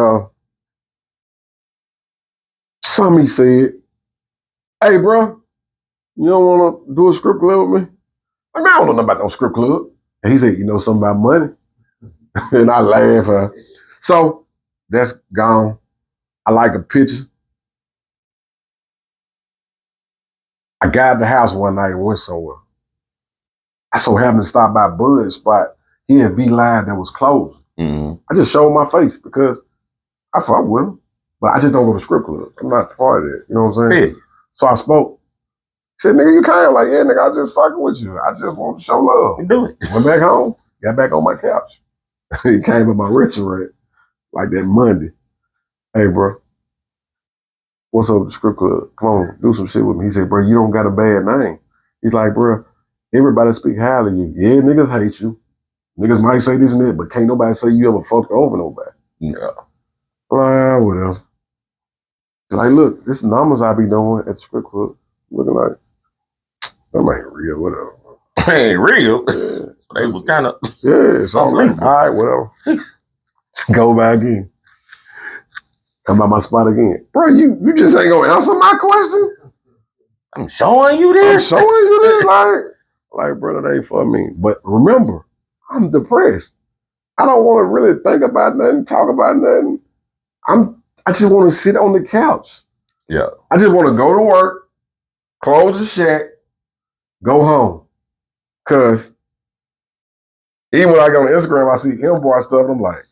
something he said, hey, bro, you don't want to do a script club with me? I mean, I don't know nothing about no script club. And he said, you know something about money? And I laugh. So that's gone. I like a picture. I got out the house one night and went somewhere. I so happened to stop by Bud's spot. He had V-Line that was closed. I just showed my face because I fuck with him, but I just don't go to script club. I'm not part of it. You know what I'm saying? Yeah. So I spoke. He said, nigga, you kind of like, yeah, nigga, I just fucking with you. I just want to show love. You do it. Went back home, got back on my couch. He came at my restaurant like that Monday. Hey, bro, what's up with the script club? Come on, do some shit with me. He said, bro, you don't got a bad name. He's like, bro, everybody speak highly of you. Yeah, niggas hate you. Niggas might say this and that, but can't nobody say you ever fucked over nobody. Yeah. Whatever. Like, look, this numbers I be doing at the script club. Looking like, that ain't real, whatever. Ain't real? Yeah. So they was kind of... Yeah, so I'm like, all right, whatever. Go back in. Come by my spot again. Bro, you just ain't gonna answer my question? I'm showing you this? I'm showing you this? Like, bro, that ain't for me. But remember, I'm depressed. I don't want to really think about nothing, talk about nothing. I just want to sit on the couch. Yeah. I just want to go to work, close the shack, go home. Cause even when I go on Instagram, I see M-Bar stuff, and I'm like,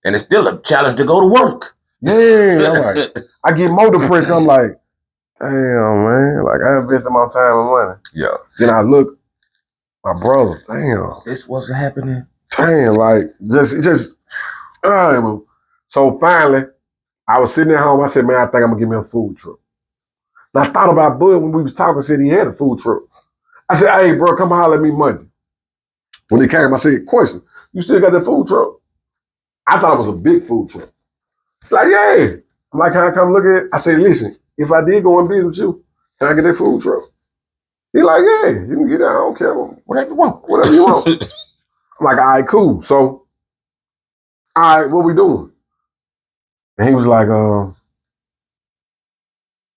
and it's still a challenge to go to work. Yeah, I'm like, I get more depressed. I'm like, damn, man. Like, I invested my time and money. Yeah. Then I look, my brother, damn. This wasn't happening. damn, like, all right, bro. So finally, I was sitting at home. I said, man, I think I'm gonna get me a food truck. And I thought about Bud when we was talking, said he had a food truck. I said, hey, bro, come holler at me Monday. When he came, I said, question, you still got that food truck? I thought it was a big food truck. Like, yeah. I'm like, can I come look at it? I said, listen, if I did go in business with you, can I get that food truck? He like, yeah, you can get it. I don't care. Whatever you want. Whatever you want. I'm like, all right, cool. So, all right, what we doing? And he was like,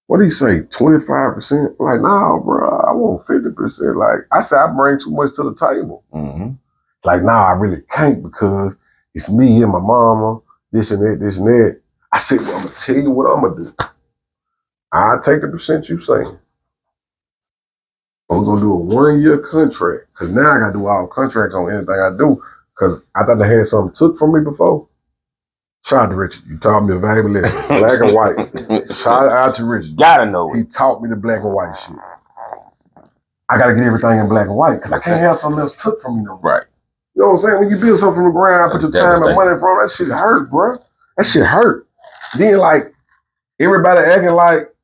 what did he say? 25%? I'm like, nah, bro, I want 50%. Like, I said, I bring too much to the table. Mm-hmm. Like, nah, I really can't because it's me and my mama, this and that, this and that. I said, well, I'm going to tell you what I'm going to do. I'll take the percent you saying. I'm going to do a 1-year contract because now I got to do all contracts on anything I do because I thought they had something took from me before. Shout out to Richard. You taught me a valuable lesson. Black and white. Shout out to Richard. Gotta know He it. taught me the black and white shit. I got to get everything in black and white because I can't have something else took from me no more. Right. You know what I'm saying? When you build something from the ground, I put your time and money from that shit hurt, bro. That shit hurt. Then, like, everybody acting like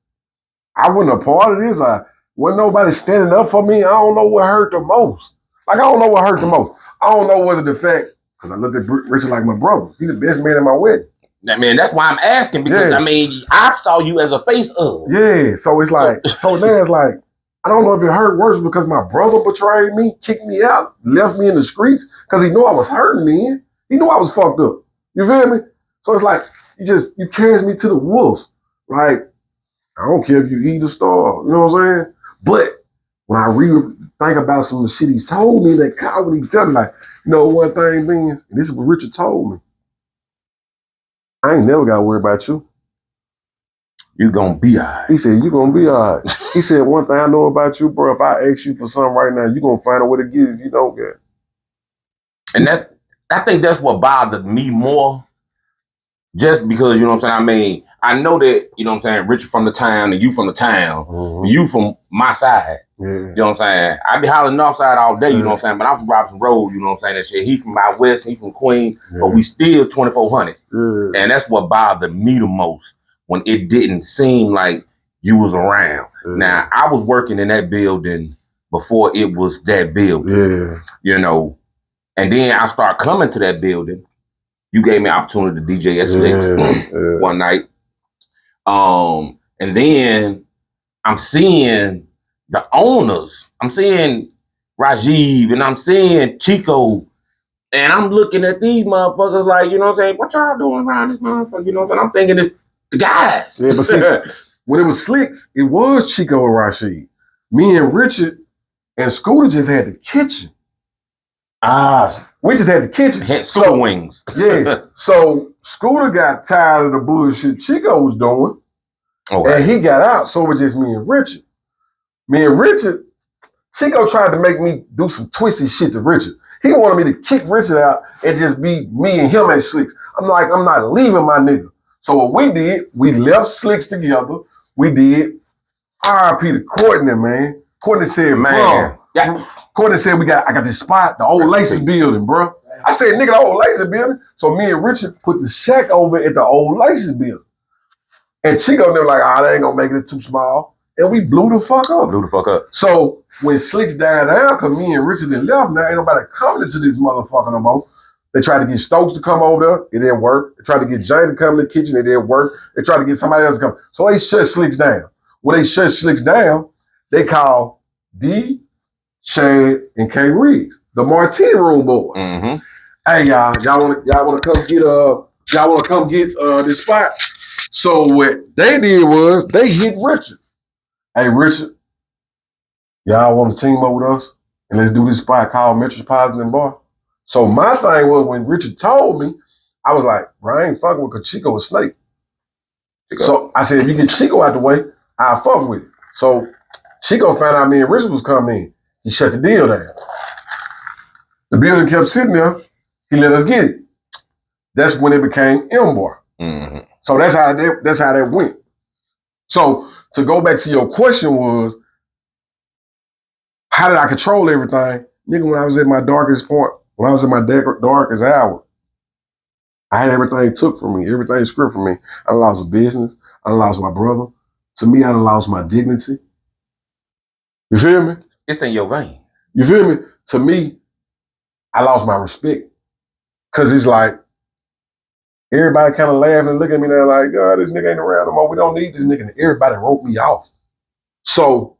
I wasn't a part of this. I wasn't nobody standing up for me. I don't know what hurt the most. Like, I don't know what hurt the most. I don't know was it the fact, because I looked at Richard like my brother. He the best man at my wedding. I mean, that's why I'm asking because, Yeah. I mean, I saw you as a face of. Yeah, so it's like, so now it's like, I don't know if it hurt worse because my brother betrayed me, kicked me out, left me in the streets because he knew I was hurting then. He knew I was fucked up. You feel me? So it's like, you cast me to the wolves. Like, I don't care if you eat or starve, you know what I'm saying? But when I think about some of the shit he's told me, that God would even tell me, like, you know one thing, Ben, and this is what Richard told me. I ain't never got to worry about you. You gonna be all right. He said, you gonna be all right. He said, one thing I know about you, bro, if I ask you for something right now, you gonna find a way to get it if you don't get it. And I think that's what bothered me more. Just because, you know what I'm saying? I mean, I know that, you know what I'm saying, Richard from the town and you from the town, you from my side. Yeah. You know what I'm saying? I be hollering north side all day, you know what I'm saying? But I'm from Robinson Road, you know what I'm saying? That shit. He from out west, he from Queen, but we still 2400. Yeah. And that's what bothered me the most when it didn't seem like you was around. Now, I was working in that building before it was that building. Yeah. You know, and then I started coming to that building. You gave me an opportunity to DJ at Slicks one night. And then I'm seeing the owners. I'm seeing Rajiv and I'm seeing Chico. And I'm looking at these motherfuckers like, you know what I'm saying? What y'all doing around this motherfucker? You know what I'm saying? I'm thinking it's the guys. Yeah, but see, when it was Slicks, it was Chico and Rashid. Me and Richard and Scooter just had the kitchen. We just had the kitchen. Scooter wings. Yeah. So Scooter got tired of the bullshit Chico was doing. And he got out. So it was just me and Richard. Me and Richard, Chico tried to make me do some twisty shit to Richard. He wanted me to kick Richard out and just be me and him at Slicks. I'm like, I'm not leaving my nigga. So what we did, we left Slicks together. We did R.I.P. to Courtney, man. Courtney said, man. Courtney said, I got this spot, the old Lacey building, bro. I said, nigga, the old Lacey building. So me and Richard put the shack over at the old Lacey building. And Chico, they were like, they ain't gonna make it, it's too small. And we blew the fuck up. So when Slicks died down, because me and Richard then left, now ain't nobody coming into this motherfucker no more. They tried to get Stokes to come over there, it didn't work. They tried to get Jay to come in the kitchen, it didn't work. They tried to get somebody else to come. So they shut Slicks down. When they shut Slicks down, they called D, Chad, and K Riggs, the Martini Room boys. Hey y'all wanna come get this spot? So what they did was they hit Richard. Hey Richard, y'all want to team up with us and let's do this spot called Metropolitan Bar? So my thing was when Richard told me, I was like, bro, I ain't fucking with Chico and Snake. So I said, if you get Chico out the way, I'll fuck with it. So Chico found out me and Richard was coming in. He shut the deal down. The building kept sitting there. He let us get it. That's when it became M-Bar. So that's how that went. So to go back to your question was, how did I control everything? Nigga, when I was at my darkest point, when I was in my darkest hour, I had everything took from me, everything stripped from me. I lost a business. I lost my brother. To me, I lost my dignity. You feel me? It's in your veins. You feel me? To me, I lost my respect. Cause it's like, everybody kind of laughing and looking at me now like, God, this nigga ain't around no more. We don't need this nigga. And everybody wrote me off. So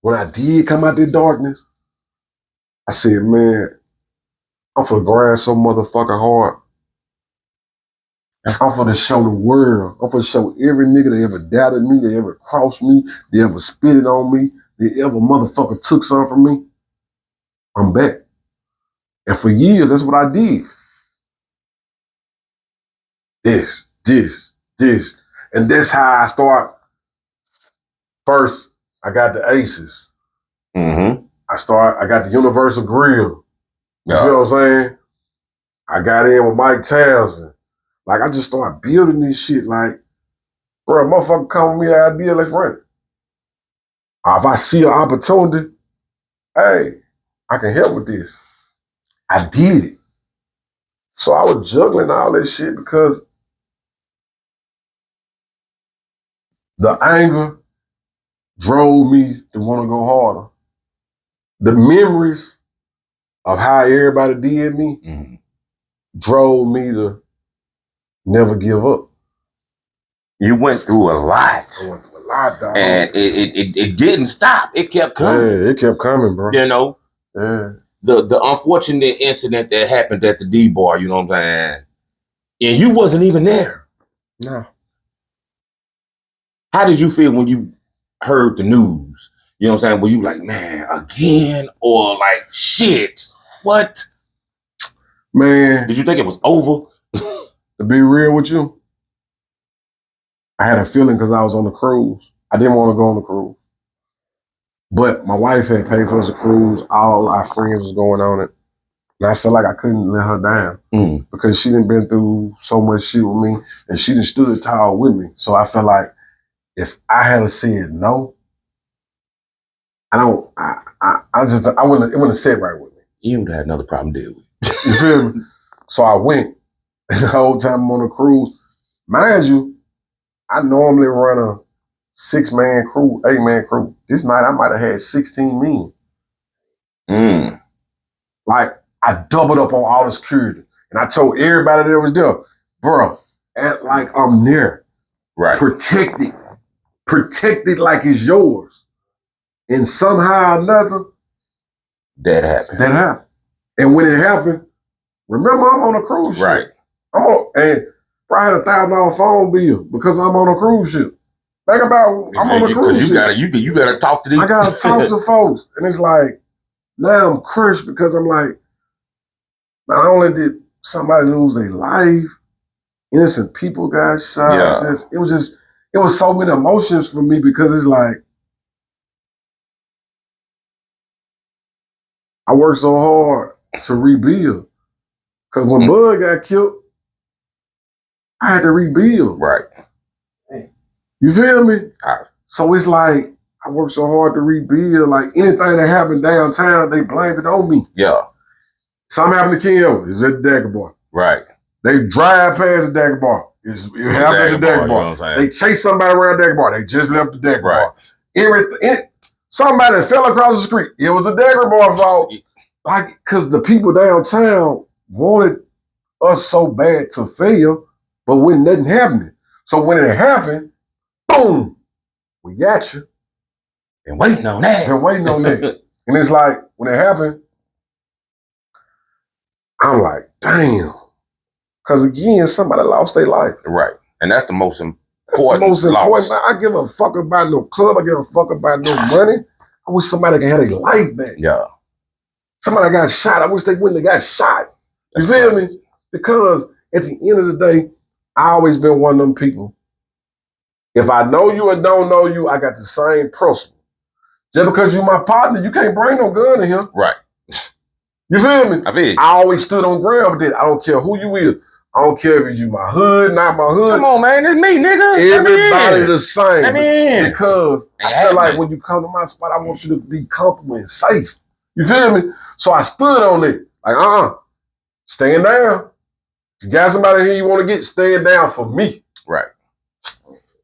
when I did come out the darkness, I said, man, I'm for grind so motherfucking hard. I'm for to show the world. I'm for to show every nigga that ever doubted me, that ever crossed me, that ever spit it on me, that ever motherfucker took something from me. I'm back. And for years, that's what I did. This. And that's how I start. First, I got the Aces. Mm-hmm. I got the Universal Grill. You Yeah. feel what I'm saying? I got in with Mike Townsend. Like, I just started building this shit. Like, bro, motherfucker come with me an idea, let's run it. If I see an opportunity, hey, I can help with this. I did it. So I was juggling all this shit because the anger drove me to want to go harder. The memories of how everybody did me drove me to never give up. You went through a lot. I went through a lot, dog. And it didn't stop. It kept coming. Yeah, it kept coming, bro. You know? Yeah. The unfortunate incident that happened at the D-Bar, you know what I'm saying? And you wasn't even there. No. How did you feel when you heard the news? You know what I'm saying? Were you like, man, again? Or like, shit, what? Man, Did you think it was over? to be real with you, I had a feeling because I was on the cruise. I didn't want to go on the cruise. But my wife had paid for us a cruise. All our friends was going on it. And I felt like I couldn't let her down because she done been through so much shit with me and she done stood tall with me. So I felt like if I had said no, it wouldn't have sat right with me. You would have had another problem to deal with. You feel me? So I went. And the whole time I'm on the cruise, mind you, I normally run a 6-man crew, 8-man crew. This night I might have had 16 men. Like, I doubled up on all the security. And I told everybody that was there, bro, act like I'm there. Right. Protect it. Protect it like it's yours. And somehow or another, That happened. that happened. And when it happened, remember I'm on a cruise ship. Right. And I had $1,000 phone bill because I'm on a cruise ship. Think about I'm on a cruise ship. You gotta talk to these. I gotta talk to folks. And it's like, now I'm crushed because I'm like, not only did somebody lose their life, innocent people got shot. Yeah. It was so many emotions for me because it's like, I worked so hard to rebuild. Because when Bud got killed, I had to rebuild. Right. You feel me? So it's like, I worked so hard to rebuild. Like, anything that happened downtown, they blamed it on me. Yeah. Something happened to King Edwards. It's at the Dagger Bar. Right. They drive past the Dagger Bar. It happened at the Dagger Bar. You know what I'm saying? They chase somebody around the Dagger Bar. They just left the Dagger Right. Bar. Somebody fell across the street. It was the Dagger Bar fault. Like, because the people downtown wanted us so bad to fail, but when nothing happened. So when it happened, boom, we got you. And waiting on that. Been waiting on that. And it's like, when it happened, I'm like, damn. Because again, somebody lost their life. Right. And that's the most important. That's the most important. loss. I give a fuck about no club. I give a fuck about no money. I wish somebody could have their life back. Yeah. Somebody got shot. I wish they wouldn't have got shot. You feel me? Because at the end of the day, I always been one of them people. If I know you or don't know you, I got the same principle. Just because you my partner, you can't bring no gun in here. Right. You feel me? I feel. I always stood on ground with that. I don't care who you is. I don't care if you my hood, not my hood. Come on, man. It's me, nigga. Everybody the same. Let me in. Because I feel like when you come to my spot, I want you to be comfortable and safe. You feel me? So I stood on it. Like, stand down. If you got somebody here you want to get, stand down for me. Right.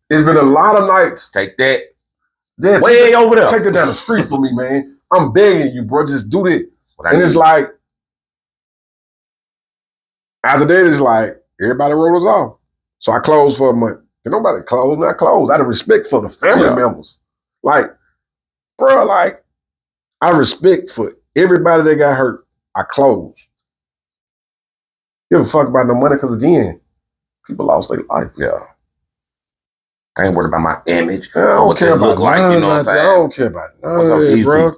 It's been a lot of nights. Take that. Yeah, way over there. Take that down the street for me, man. I'm begging you, bro. Just do that. And it's need. like, after that, it's like, everybody wrote us off. So I closed for a month. And nobody closed, not closed. Out of respect for the family members. Like, bro, like, I respect for everybody that got hurt. I closed. Give a fuck about no money, because again, people lost their life. Yeah. I ain't worried about my image. I don't care about like, you know what I'm saying? I don't care about none What's of up, that, bro.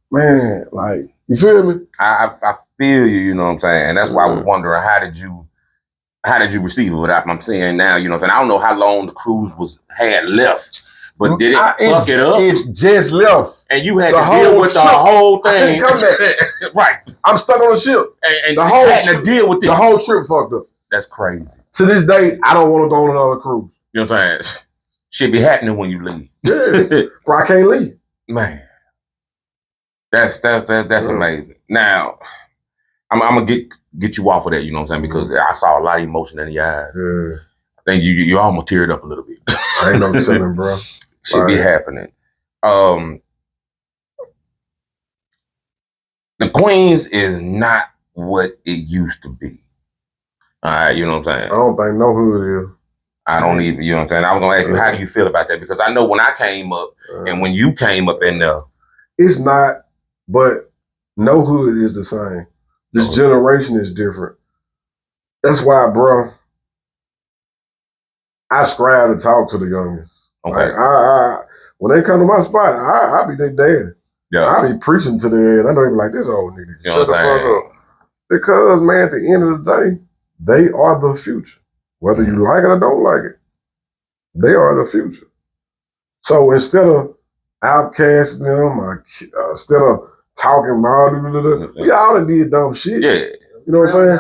Man, like, you feel me? I feel you, you know what I'm saying? And that's why I was wondering, how did you receive it? What I'm saying now, you know what I'm saying? I don't know how long the cruise had left, but did it fuck it up? It just left. And you had to deal with the whole thing. I couldn't come back. Right. I'm stuck on the ship. And the whole had to deal with this. The whole trip fucked up. That's crazy. To this day, I don't want to go on another cruise. You know what I'm saying? Shit be happening when you leave. Yeah. Bro, I can't leave. Man. That's amazing. Now, I'm gonna get you off of that, you know what I'm saying? Because I saw a lot of emotion in your eyes. Yeah. I think you almost teared up a little bit. I ain't no telling, bro. Shit be happening. The Queens is not what it used to be. All right, you know what I'm saying? I don't think no hood is. I don't even, you know what I'm saying? I was gonna ask you, how do you feel about that? Because I know when I came up and when you came up in there. It's not, but no hood is the same. This generation is different. That's why, bro, I strive to talk to the youngest. Okay. Like, when they come to my spot, I be their dad. Yeah. I be preaching to their ass. I know they be like, this old nigga. You know Shut the fuck up. Because, man, at the end of the day, they are the future. Whether you like it or don't like it, they are the future. So instead of outcasting them, instead of talking about we all done did dumb shit. Yeah. You know what I'm saying?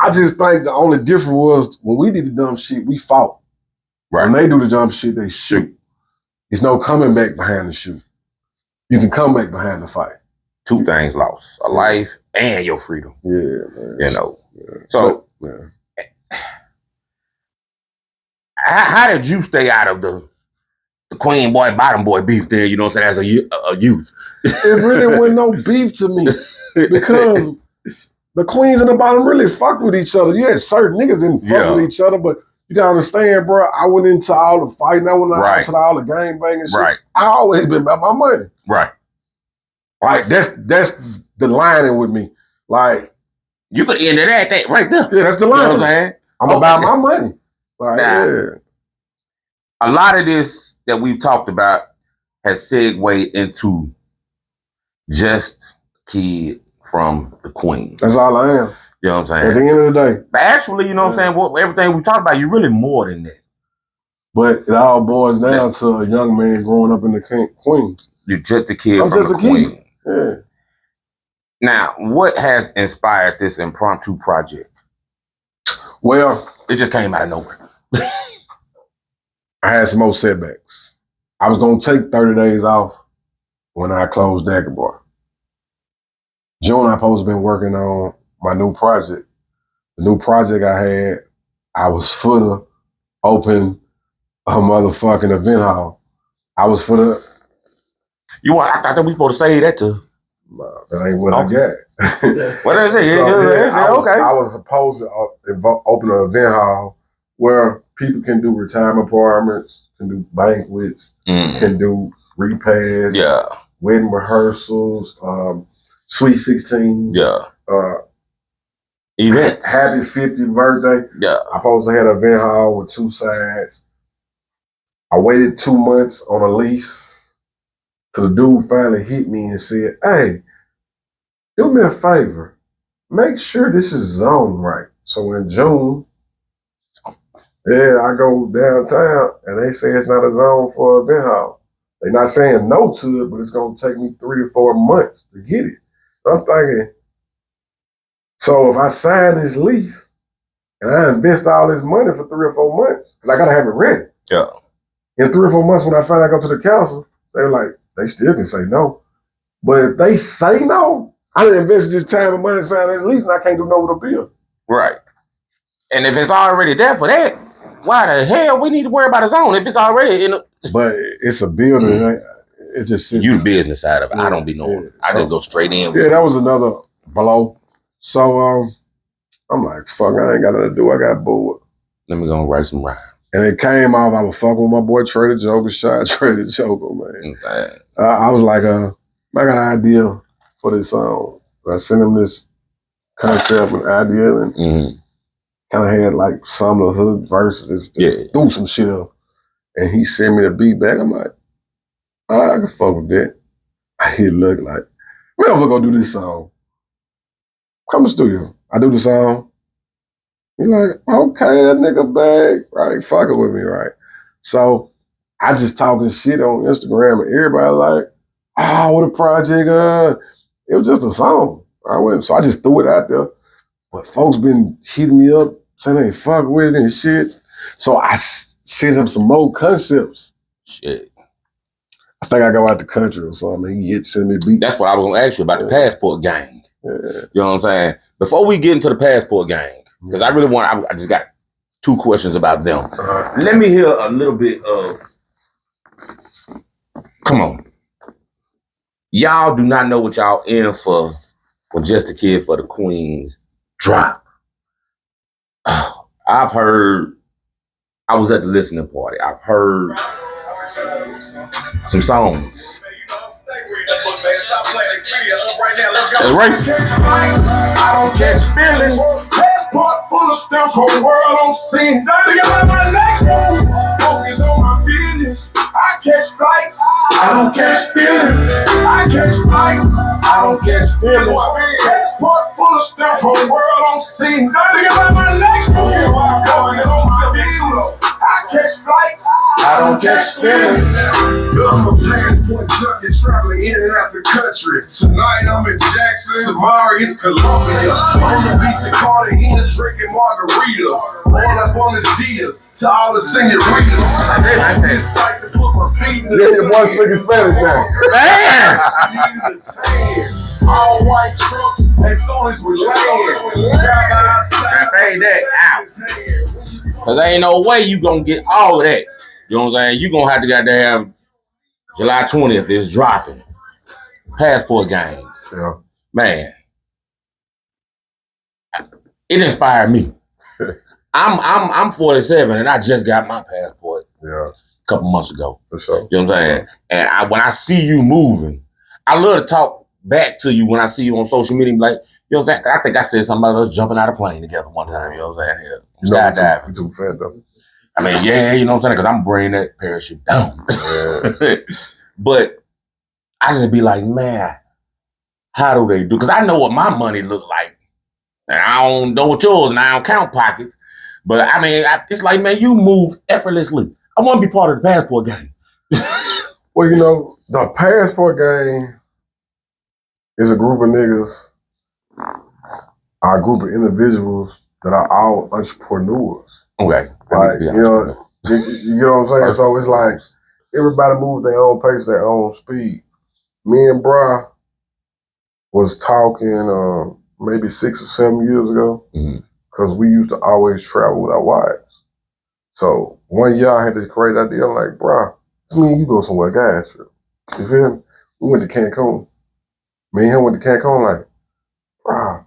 I just think the only difference was when we did the dumb shit, we fought. Right. When they do the dumb shit, they shoot. There's no coming back behind the shoot. You can come back behind the fight. Two things lost: a life and your freedom. Yeah, man. You know. Yeah. So, how did you stay out of the Queen boy, bottom boy beef there? You know what I'm saying? As a youth, it really wasn't no beef to me because the Queens and the bottom really fuck with each other. You had certain niggas didn't fuck with each other, but you gotta understand, bro. I went into all the fighting. I went into all the gang banging shit. Right. I always been about my money. Right. Like that's the lining with me. Like you could end it at that right there. Yeah, that's the line. You know what I'm saying? I'm about my money. Like, a lot of this that we've talked about has segued into just a kid from the Queen. That's all I am. You know what I'm saying? At the end of the day. But actually, you know what I'm saying? Well, everything we talked about, you're really more than that. But it all boils down to a young man growing up in the Queen. You're just a kid from the Queen. Yeah. Now, what has inspired this impromptu project? Well, it just came out of nowhere. I had some more setbacks. I was going to take 30 days off when I closed Dagger Bar. June, I supposed to been working on my new project. The new project I had, I was for to open a motherfucking event hall. I was for to... I thought that we supposed to say that to... No, that ain't what I got. What is it? I was supposed to open an event hall where people can do retirement apartments, can do banquets, can do repasts, wedding rehearsals, Sweet 16, events. Happy 50th birthday. Yeah. I supposed to have an event hall with 2 sides. I waited 2 months on a lease. So the dude finally hit me and said, hey, do me a favor. Make sure this is zoned right. So in June, I go downtown and they say it's not a zone for an event hall. They're not saying no to it, but it's going to take me 3 to 4 months to get it. I'm thinking, so if I sign this lease and I invest all this money for 3 or 4 months, because I got to have it ready. Yeah. In 3 or 4 months when I finally go to the council, they're like, they still can say no. But if they say no, I done invested this time and money inside at least, and I can't do no with a bill. Right. And if it's already there for that, why the hell we need to worry about his own if it's already in a... But it's a building. It just sits. You the business side of it. I don't be knowing. I just go straight in. Yeah, that was another blow. So I'm like, fuck, I ain't got nothing to do. I got bored. Let me go and write some rhymes. And it came off, I was fucking with my boy Trader Joker, shot Trader Joker, man. Okay. I was like, I got an idea for this song. I sent him this concept and idea and kind of had like some of the hood verses, just threw some shit up. And he sent me the beat back. I'm like, I can fuck with that. He looked like, man, we're gonna do this song. Come to the studio. I do the song. He's like, okay, that nigga back, right? Fucking with me, right? So I just talking shit on Instagram and everybody like, what a project. It was just a song. So I just threw it out there. But folks been hitting me up saying they fuck with it and shit. So I sent him some more concepts. Shit. I think I go out the country or something. He send me beats. That's what I was gonna ask you about the Passport Gang. Yeah. You know what I'm saying? Before we get into the Passport Gang, because I really want, I just got 2 questions about them. Let me hear a little bit of, come on. Y'all do not know what y'all in for when Just a Kid for the Queens drop. I've heard, I was at the listening party. I've heard some songs. That's right. I don't catch feelings. Passport full of stamps, whole world on scene. Think about my next move. Focus on my business. I catch flights. I don't catch feelings. I catch flights. I don't catch feelings. Passport full of stamps, whole world on scene. Think about my next move. Focus on my business. I catch flights. I don't catch feelings. I'm a passport junkie traveling in and out the country. Tonight I'm in Jackson. Tomorrow it's Colombia. On the beach in Cartagena drinking margaritas. All up on his Diaz to all the senoritas. I just fight to put my feet in the your boy speaking Spanish now. All white trucks as soon as we land. Fade that out. Cause there ain't no way you gonna get all of that. You know what I'm saying? You gonna have to goddamn July 20th is dropping. Passport Gang. Yeah. Man. It inspired me. I'm 47 and I just got my passport a couple months ago. For sure. You know what I'm saying? And when I see you moving, I love to talk back to you when I see you on social media. Like, you know what I'm saying? I think I said something about us jumping out of a plane together one time. You know what I'm saying? Yeah. Skydiving. Too fat though. I mean, yeah, you know what I'm saying? Because I'm bringing that parachute down. Yeah. But I just be like, man, how do they do? Because I know what my money look like. And I don't know what yours, and I don't count pockets. But I mean, it's like, man, you move effortlessly. I want to be part of the Passport Gang. Well, you know, the Passport Gang is a group of niggas, a group of individuals that are all entrepreneurs. Okay. Like, you know what I'm saying? So it's like everybody moves their own pace, their own speed. Me and Bra was talking maybe 6 or 7 years ago because we used to always travel with our wives. So one year I had this great idea. I'm like, Bra, it's me and you go somewhere, guys. You feel me? We went to Cancun. Me and him went to Cancun like, Bra,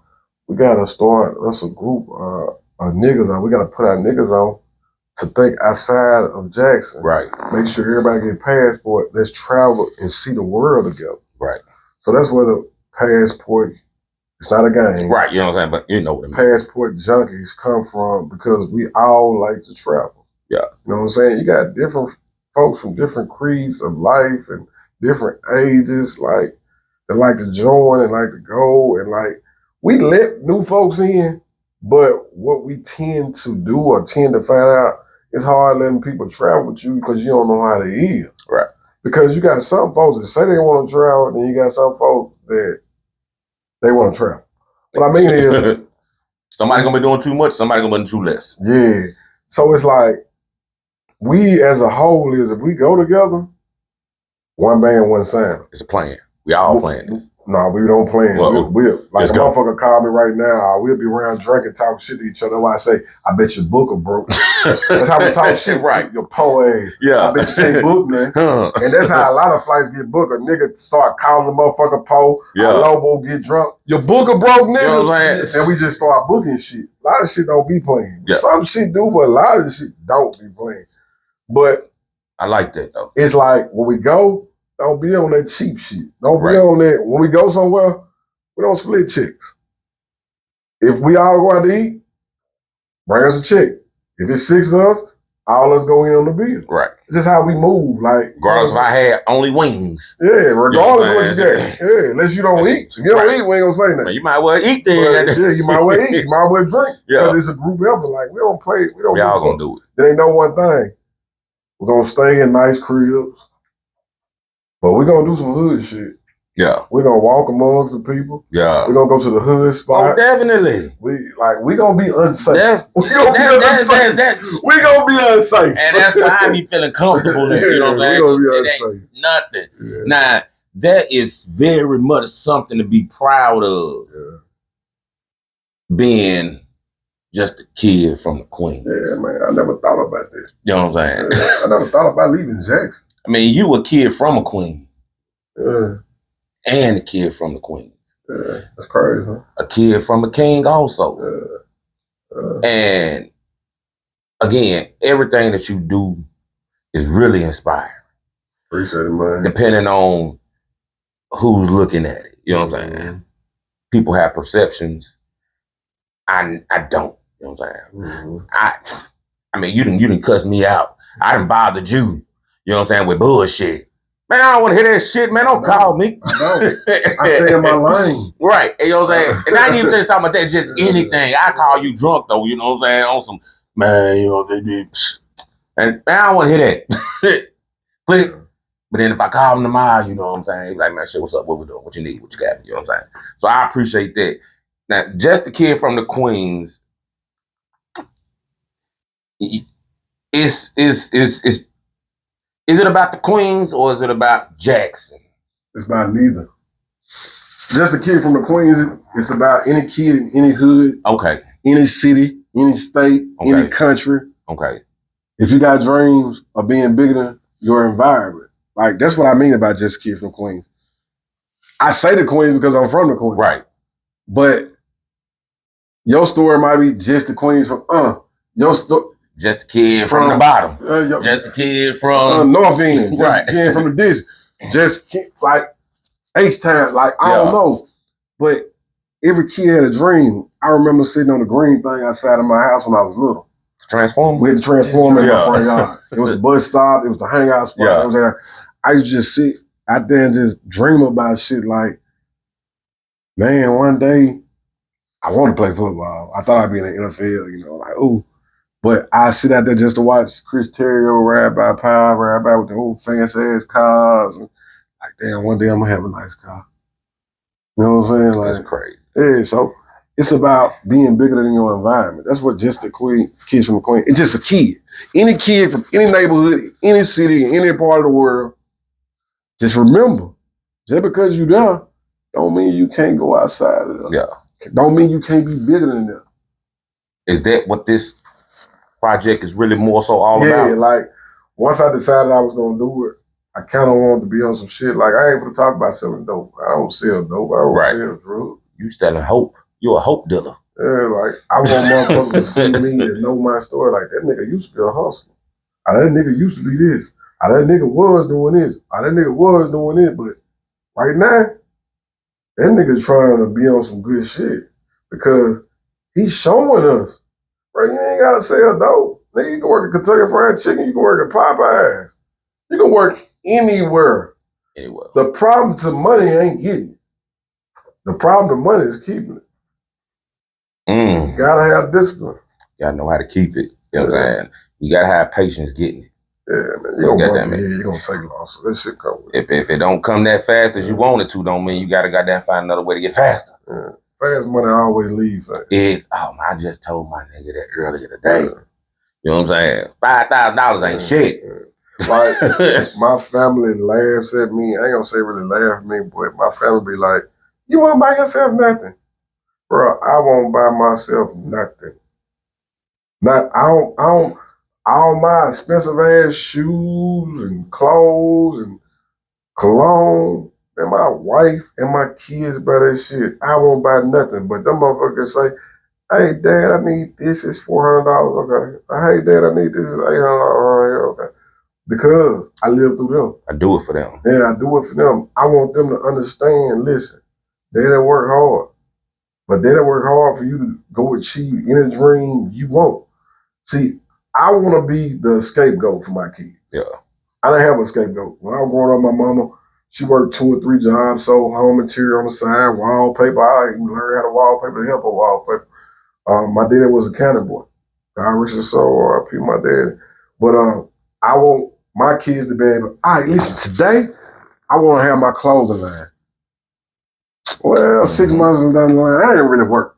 we gotta start us a group of niggas. We gotta put our niggas on to think outside of Jackson. Right. Make sure everybody get a passport. Let's travel and see the world together. Right. So that's where the passport, it's not a gang. Right, you know what I'm saying? But you know what I mean. Passport junkies come from because we all like to travel. Yeah. You know what I'm saying? You got different folks from different creeds of life and different ages, like, that like to join and like to go. And like, we let new folks in, but what we tend to do or tend to find out, it's hard letting people travel with you because you don't know how they is. Right. Because you got some folks that say they want to travel, and you got some folks that they want to travel. What I mean is, somebody gonna be doing too much, somebody gonna be doing too less. Yeah. So it's like, we as a whole is, if we go together, one band, one sound. It's a plan. We all playing this. No, we don't plan. We'll like a motherfucker call me right now. We'll be around drinking, talking shit to each other. That's why I say, I bet your booker broke. That's how we talk shit, right? Your po ass. Yeah. I bet you can't book, man. And that's how a lot of flights get booked. A nigga start calling the motherfucker po. Yeah. A Lobo get drunk. Your booker broke, nigga. You know what I'm saying? And we just start booking shit. A lot of shit don't be playing. Yeah. Some shit do, but a lot of shit don't be playing. But I like that though. It's like when we go, don't be on that cheap shit. Don't be on that. When we go somewhere, we don't split checks. If we all go out to eat, bring us a check. If it's 6 of us, all us go in on the bill. Right. It's just how we move. Like, regardless if I had only wings. Yeah, regardless of what you get. Yeah, unless you don't eat. If you don't eat, we ain't gonna say nothing. But you might well eat then. But, yeah, you might well eat. You might well drink. Because it's a group effort. Like, we don't play. We all gonna do it. There ain't no one thing. We're gonna stay in nice cribs. But we're gonna do some hood shit. Yeah. We're gonna walk amongst the people. Yeah. We're gonna go to the hood spot. Oh, definitely. We gonna be unsafe. We gonna be unsafe. And that's why I be feeling comfortable. You know what I'm saying? We gonna be unsafe. Nothing. Yeah. Now, that is very much something to be proud of. Yeah. Being just a kid from the Queens. Yeah, man. I never thought about this. You know what I'm saying? Yeah, I never thought about leaving Jackson. I mean, you a kid from a queen. Yeah. And a kid from the Queens. Yeah, that's crazy, huh? A kid from a king also. Yeah. And again, everything that you do is really inspiring. Appreciate it, man. Depending on who's looking at it. You know what I'm saying? People have perceptions. I don't. You know what I'm saying? I mean, you didn't cuss me out. I done bothered you. You know what I'm saying? With bullshit. Man, I don't want to hear that shit, man. Don't call me. I don't. I stay in my lane. Right. You know what I'm saying? And I ain't even just talking about that, just anything. I call you drunk, though. You know what I'm saying? On some, man, you know, they did. And man, I don't want to hear that. Click. But then if I call him tomorrow, you know what I'm saying? He's like, man, shit, what's up? What we doing? What you need? What you got? You know what I'm saying? So I appreciate that. Now, just the kid from the Queens, is it about the Queens or is it about Jackson? It's about neither. Just a kid from the Queens, it's about any kid in any hood. Okay. Any city, any state, any country. Okay. If you got dreams of being bigger than your environment. Like, that's what I mean about just a kid from Queens. I say the Queens because I'm from the Queens. Right. But your story might be just the Queens from, your story. Just a kid from the bottom. Just a kid from North End. Just a kid from the Disney. Just like H-Town. Like, I don't know. But every kid had a dream. I remember sitting on the green thing outside of my house when I was little. Transformer? We had the Transformer in my front yard. It was the bus stop. It was the hangout spot. I used to just sit out there and just dream about shit like, man, one day I want to play football. I thought I'd be in the NFL, you know, like, ooh. But I sit out there just to watch Chris Terrio ride by with the old fancy ass cars. And like, damn, one day I'm gonna have a nice car. You know what I'm saying? Like, that's crazy. Yeah, so it's about being bigger than your environment. That's what just the kids from the Queen. It's just a kid. Any kid from any neighborhood, any city, any part of the world, just remember, just because you're there, don't mean you can't go outside of there. Yeah. Don't mean you can't be bigger than that. Is that what this project is really more so all about? Yeah, like, once I decided I was going to do it, I kind of wanted to be on some shit. Like, I ain't going to talk about selling dope. I don't sell dope. I don't sell drugs. You selling hope. You're a hope dealer. Yeah, like, I want motherfuckers to see me and know my story. Like, that nigga used to be a hustler. That nigga used to be this. That nigga was doing this. That nigga was doing it. But right now, that nigga trying to be on some good shit. Because he's showing us, bro, you ain't got to sell dope. Nigga, you can work at Kentucky Fried Chicken. You can work at Popeyes. You can work anywhere. Anywhere. The problem to money ain't getting it. The problem to money is keeping it. You gotta have discipline. You gotta know how to keep it. You know what I'm saying? You gotta have patience getting it. Yeah, man. You're gonna take losses. That shit come with it. If it don't come that fast as you want it to, don't mean you gotta goddamn find another way to get faster. Yeah. Fast money always leaves. I just told my nigga that earlier today. You know what I'm saying? $5,000 ain't shit. Like, my family laughs at me. I ain't gonna say really laugh at me, but my family be like, You won't buy yourself nothing. Bro, I won't buy myself nothing. I don't, all my expensive ass shoes and clothes and cologne and my wife and my kids buy that shit. I won't buy nothing. But them motherfuckers say, hey, Dad, I need this. It's $400. Okay. Hey, Dad, I need this. It's $800. Okay. Because I live through them. I do it for them. Yeah, I do it for them. I want them to understand, listen, they didn't work hard. But they didn't work hard for you to go achieve any dream you want. See, I want to be the scapegoat for my kids. Yeah. I didn't have a scapegoat. When I was growing up, my mama, she worked 2 or 3 jobs, sold home material on the side, wallpaper. I even learned how to wallpaper, help her wallpaper. My daddy was a county boy. God rest his soul, RIP my daddy. But I want my kids to be able, all right, listen, today, I want to have my clothing line. Well, 6 months down the line, I didn't really work.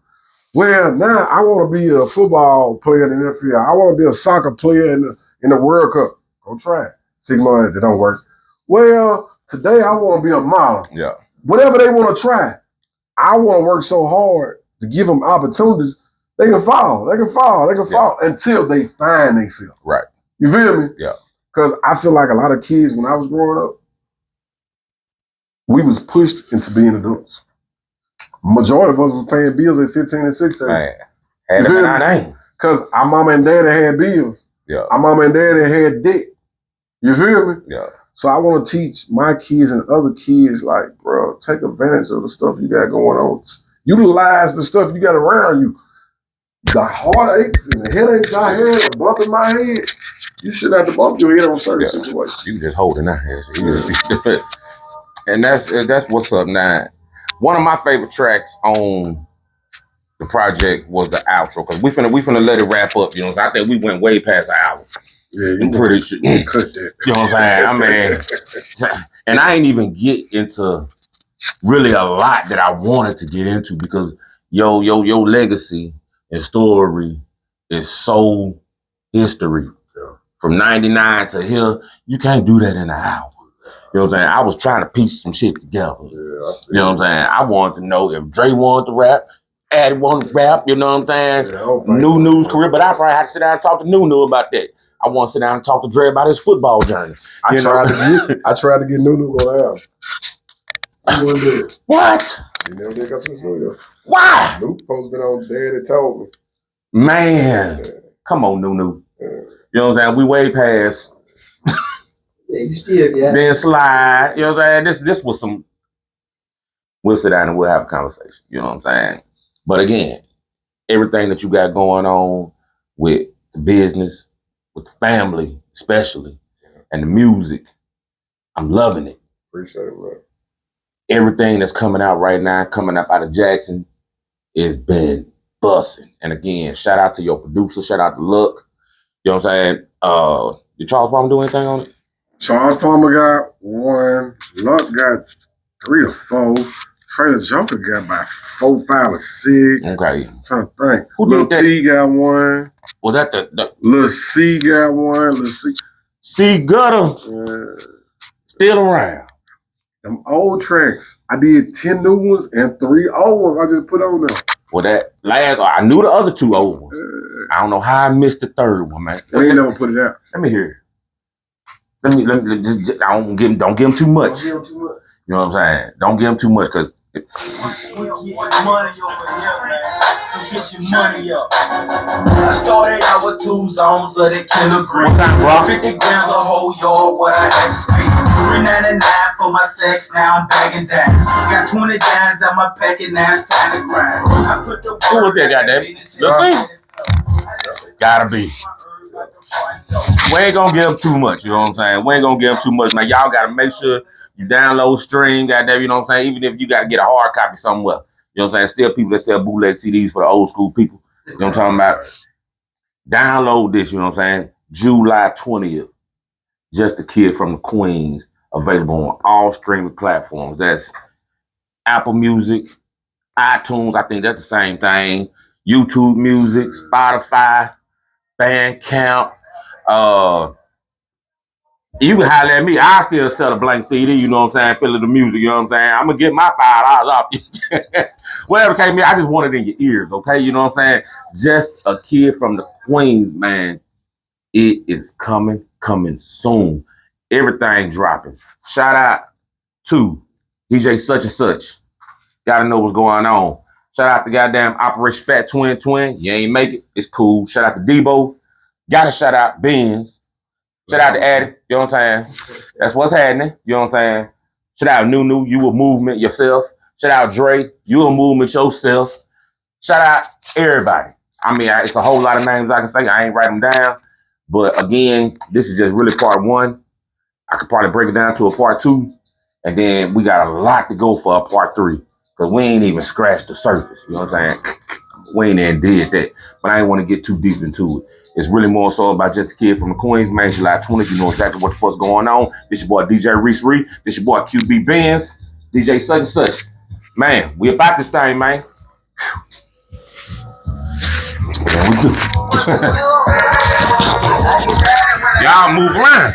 Well, now I want to be a football player in the NFL. I want to be a soccer player in the World Cup. Go try it. 6 months, it don't work. Well, today I want to be a model. Yeah. Whatever they want to try, I want to work so hard to give them opportunities. They can fall. They can fall. They can fall until they find themselves. Right. You feel me? Yeah. Because I feel like a lot of kids, when I was growing up, we was pushed into being adults. Majority of us was paying bills at 15 and 16. Man. Had them in our name. Because our mama and daddy had bills. Yeah. Our mama and daddy had debt. You feel me? Yeah. So I want to teach my kids and other kids, like, bro, take advantage of the stuff you got going on. Utilize the stuff you got around you. The heartaches and the headaches I had, the bump in my head, you shouldn't have to bump your head on certain situations. You just holding that head. And that's what's up now. One of my favorite tracks on the project was the outro, because we finna let it wrap up. You know what I'm saying? I think we went way past an hour. Yeah, I'm pretty sure. cut that. You know what I'm saying? I mean, and I ain't even get into really a lot that I wanted to get into, because your legacy and story is so history. Yeah. From 99 to here, you can't do that in an hour. You know what I'm saying? I was trying to piece some shit together. Yeah, you know what I'm saying? I wanted to know if Dre wanted to rap, Addy wanted to rap, you know what I'm saying? Yeah, Nu's career, but I probably had to sit down and talk to Nunu about that. I want to sit down and talk to Dre about his football journey. I tried to get Nunu on the album. He wouldn't do it. What? He never did come to the studio. Why? Luke supposed to been on Daddy Told Me. Man, come on, Nunu. Yeah. You know what I'm saying? We way past. Yeah, you still got Then slide. You know what I'm saying? This was some. We'll sit down and we'll have a conversation. You know what I'm saying? But again, everything that you got going on with the business, with the family, especially, and the music, I'm loving it. Appreciate it, man. Everything that's coming out right now, coming up out of Jackson, is been busting. And again, shout out to your producer, shout out to Luck. You know what I'm saying? Did Charles Palmer do anything on it? Charles Palmer got 1. Luck got 3 or 4. Trey the Joker got about 4, 5, or 6. Okay. I'm trying to think. Who Lil did that? P got 1. Was that the Lil C got 1. Lil C. C Gutter still around? Them old tracks. I did 10 new ones and 3 old ones I just put on there. Well, that last, I knew the other 2 old ones. I don't know how I missed the 3rd one, man. We ain't never put it out. Let me hear it. Let me just, don't give him too much. Don't give him too much. You know what I'm saying? Don't give him too much, because We get money over here, man. So get your money up. I started out with 2 zones of the kilogram. What time, bro? 50 grams a whole yard, what I had to spend. $3.99 for my sex, now I'm bagging down. Got 20 dimes at my packet, now it's time to grind. I put the Who was that goddamn? Lil C? Gotta be. We ain't gonna give him too much, you know what I'm saying? We ain't gonna give him too much, man. Y'all gotta make sure you download, stream, goddamn, you know what I'm saying? Even if you gotta get a hard copy somewhere. You know what I'm saying? Still people that sell bootleg CDs for the old school people. You know what I'm talking about? Download this, you know what I'm saying? July 20th. Just a Kid from the Queens. Available on all streaming platforms. That's Apple Music, iTunes, I think that's the same thing. YouTube Music, Spotify, Bandcamp, You can holler at me. I still sell a blank CD, you know what I'm saying? Feeling the music, you know what I'm saying? I'm gonna get my $5 off. Whatever came me, I just want it in your ears, okay? You know what I'm saying? Just a kid from the Queens, man. It is coming soon. Everything dropping. Shout out to DJ Such and Such. Gotta know what's going on. Shout out to goddamn Operation Fat Twin. You ain't make it. It's cool. Shout out to Debo. Gotta shout out Benz. Shout out to Addy. You know what I'm saying? That's what's happening. You know what I'm saying? Shout out Nunu. You a movement yourself. Shout out Dre. You a movement yourself. Shout out everybody. I mean, it's a whole lot of names I can say. I ain't write them down. But again, this is just really part one. I could probably break it down to a part two. And then we got a lot to go for a part three. Because we ain't even scratched the surface. You know what I'm saying? We ain't even did that. But I ain't want to get too deep into it. It's really more so about just a kid from the Queens, man. July 20th. You know exactly what the fuck's going on. This your boy DJ Reese Ree. This your boy QB Benz. DJ Such and Such. Man, we about this thing, man. Yeah, we do. Y'all move around.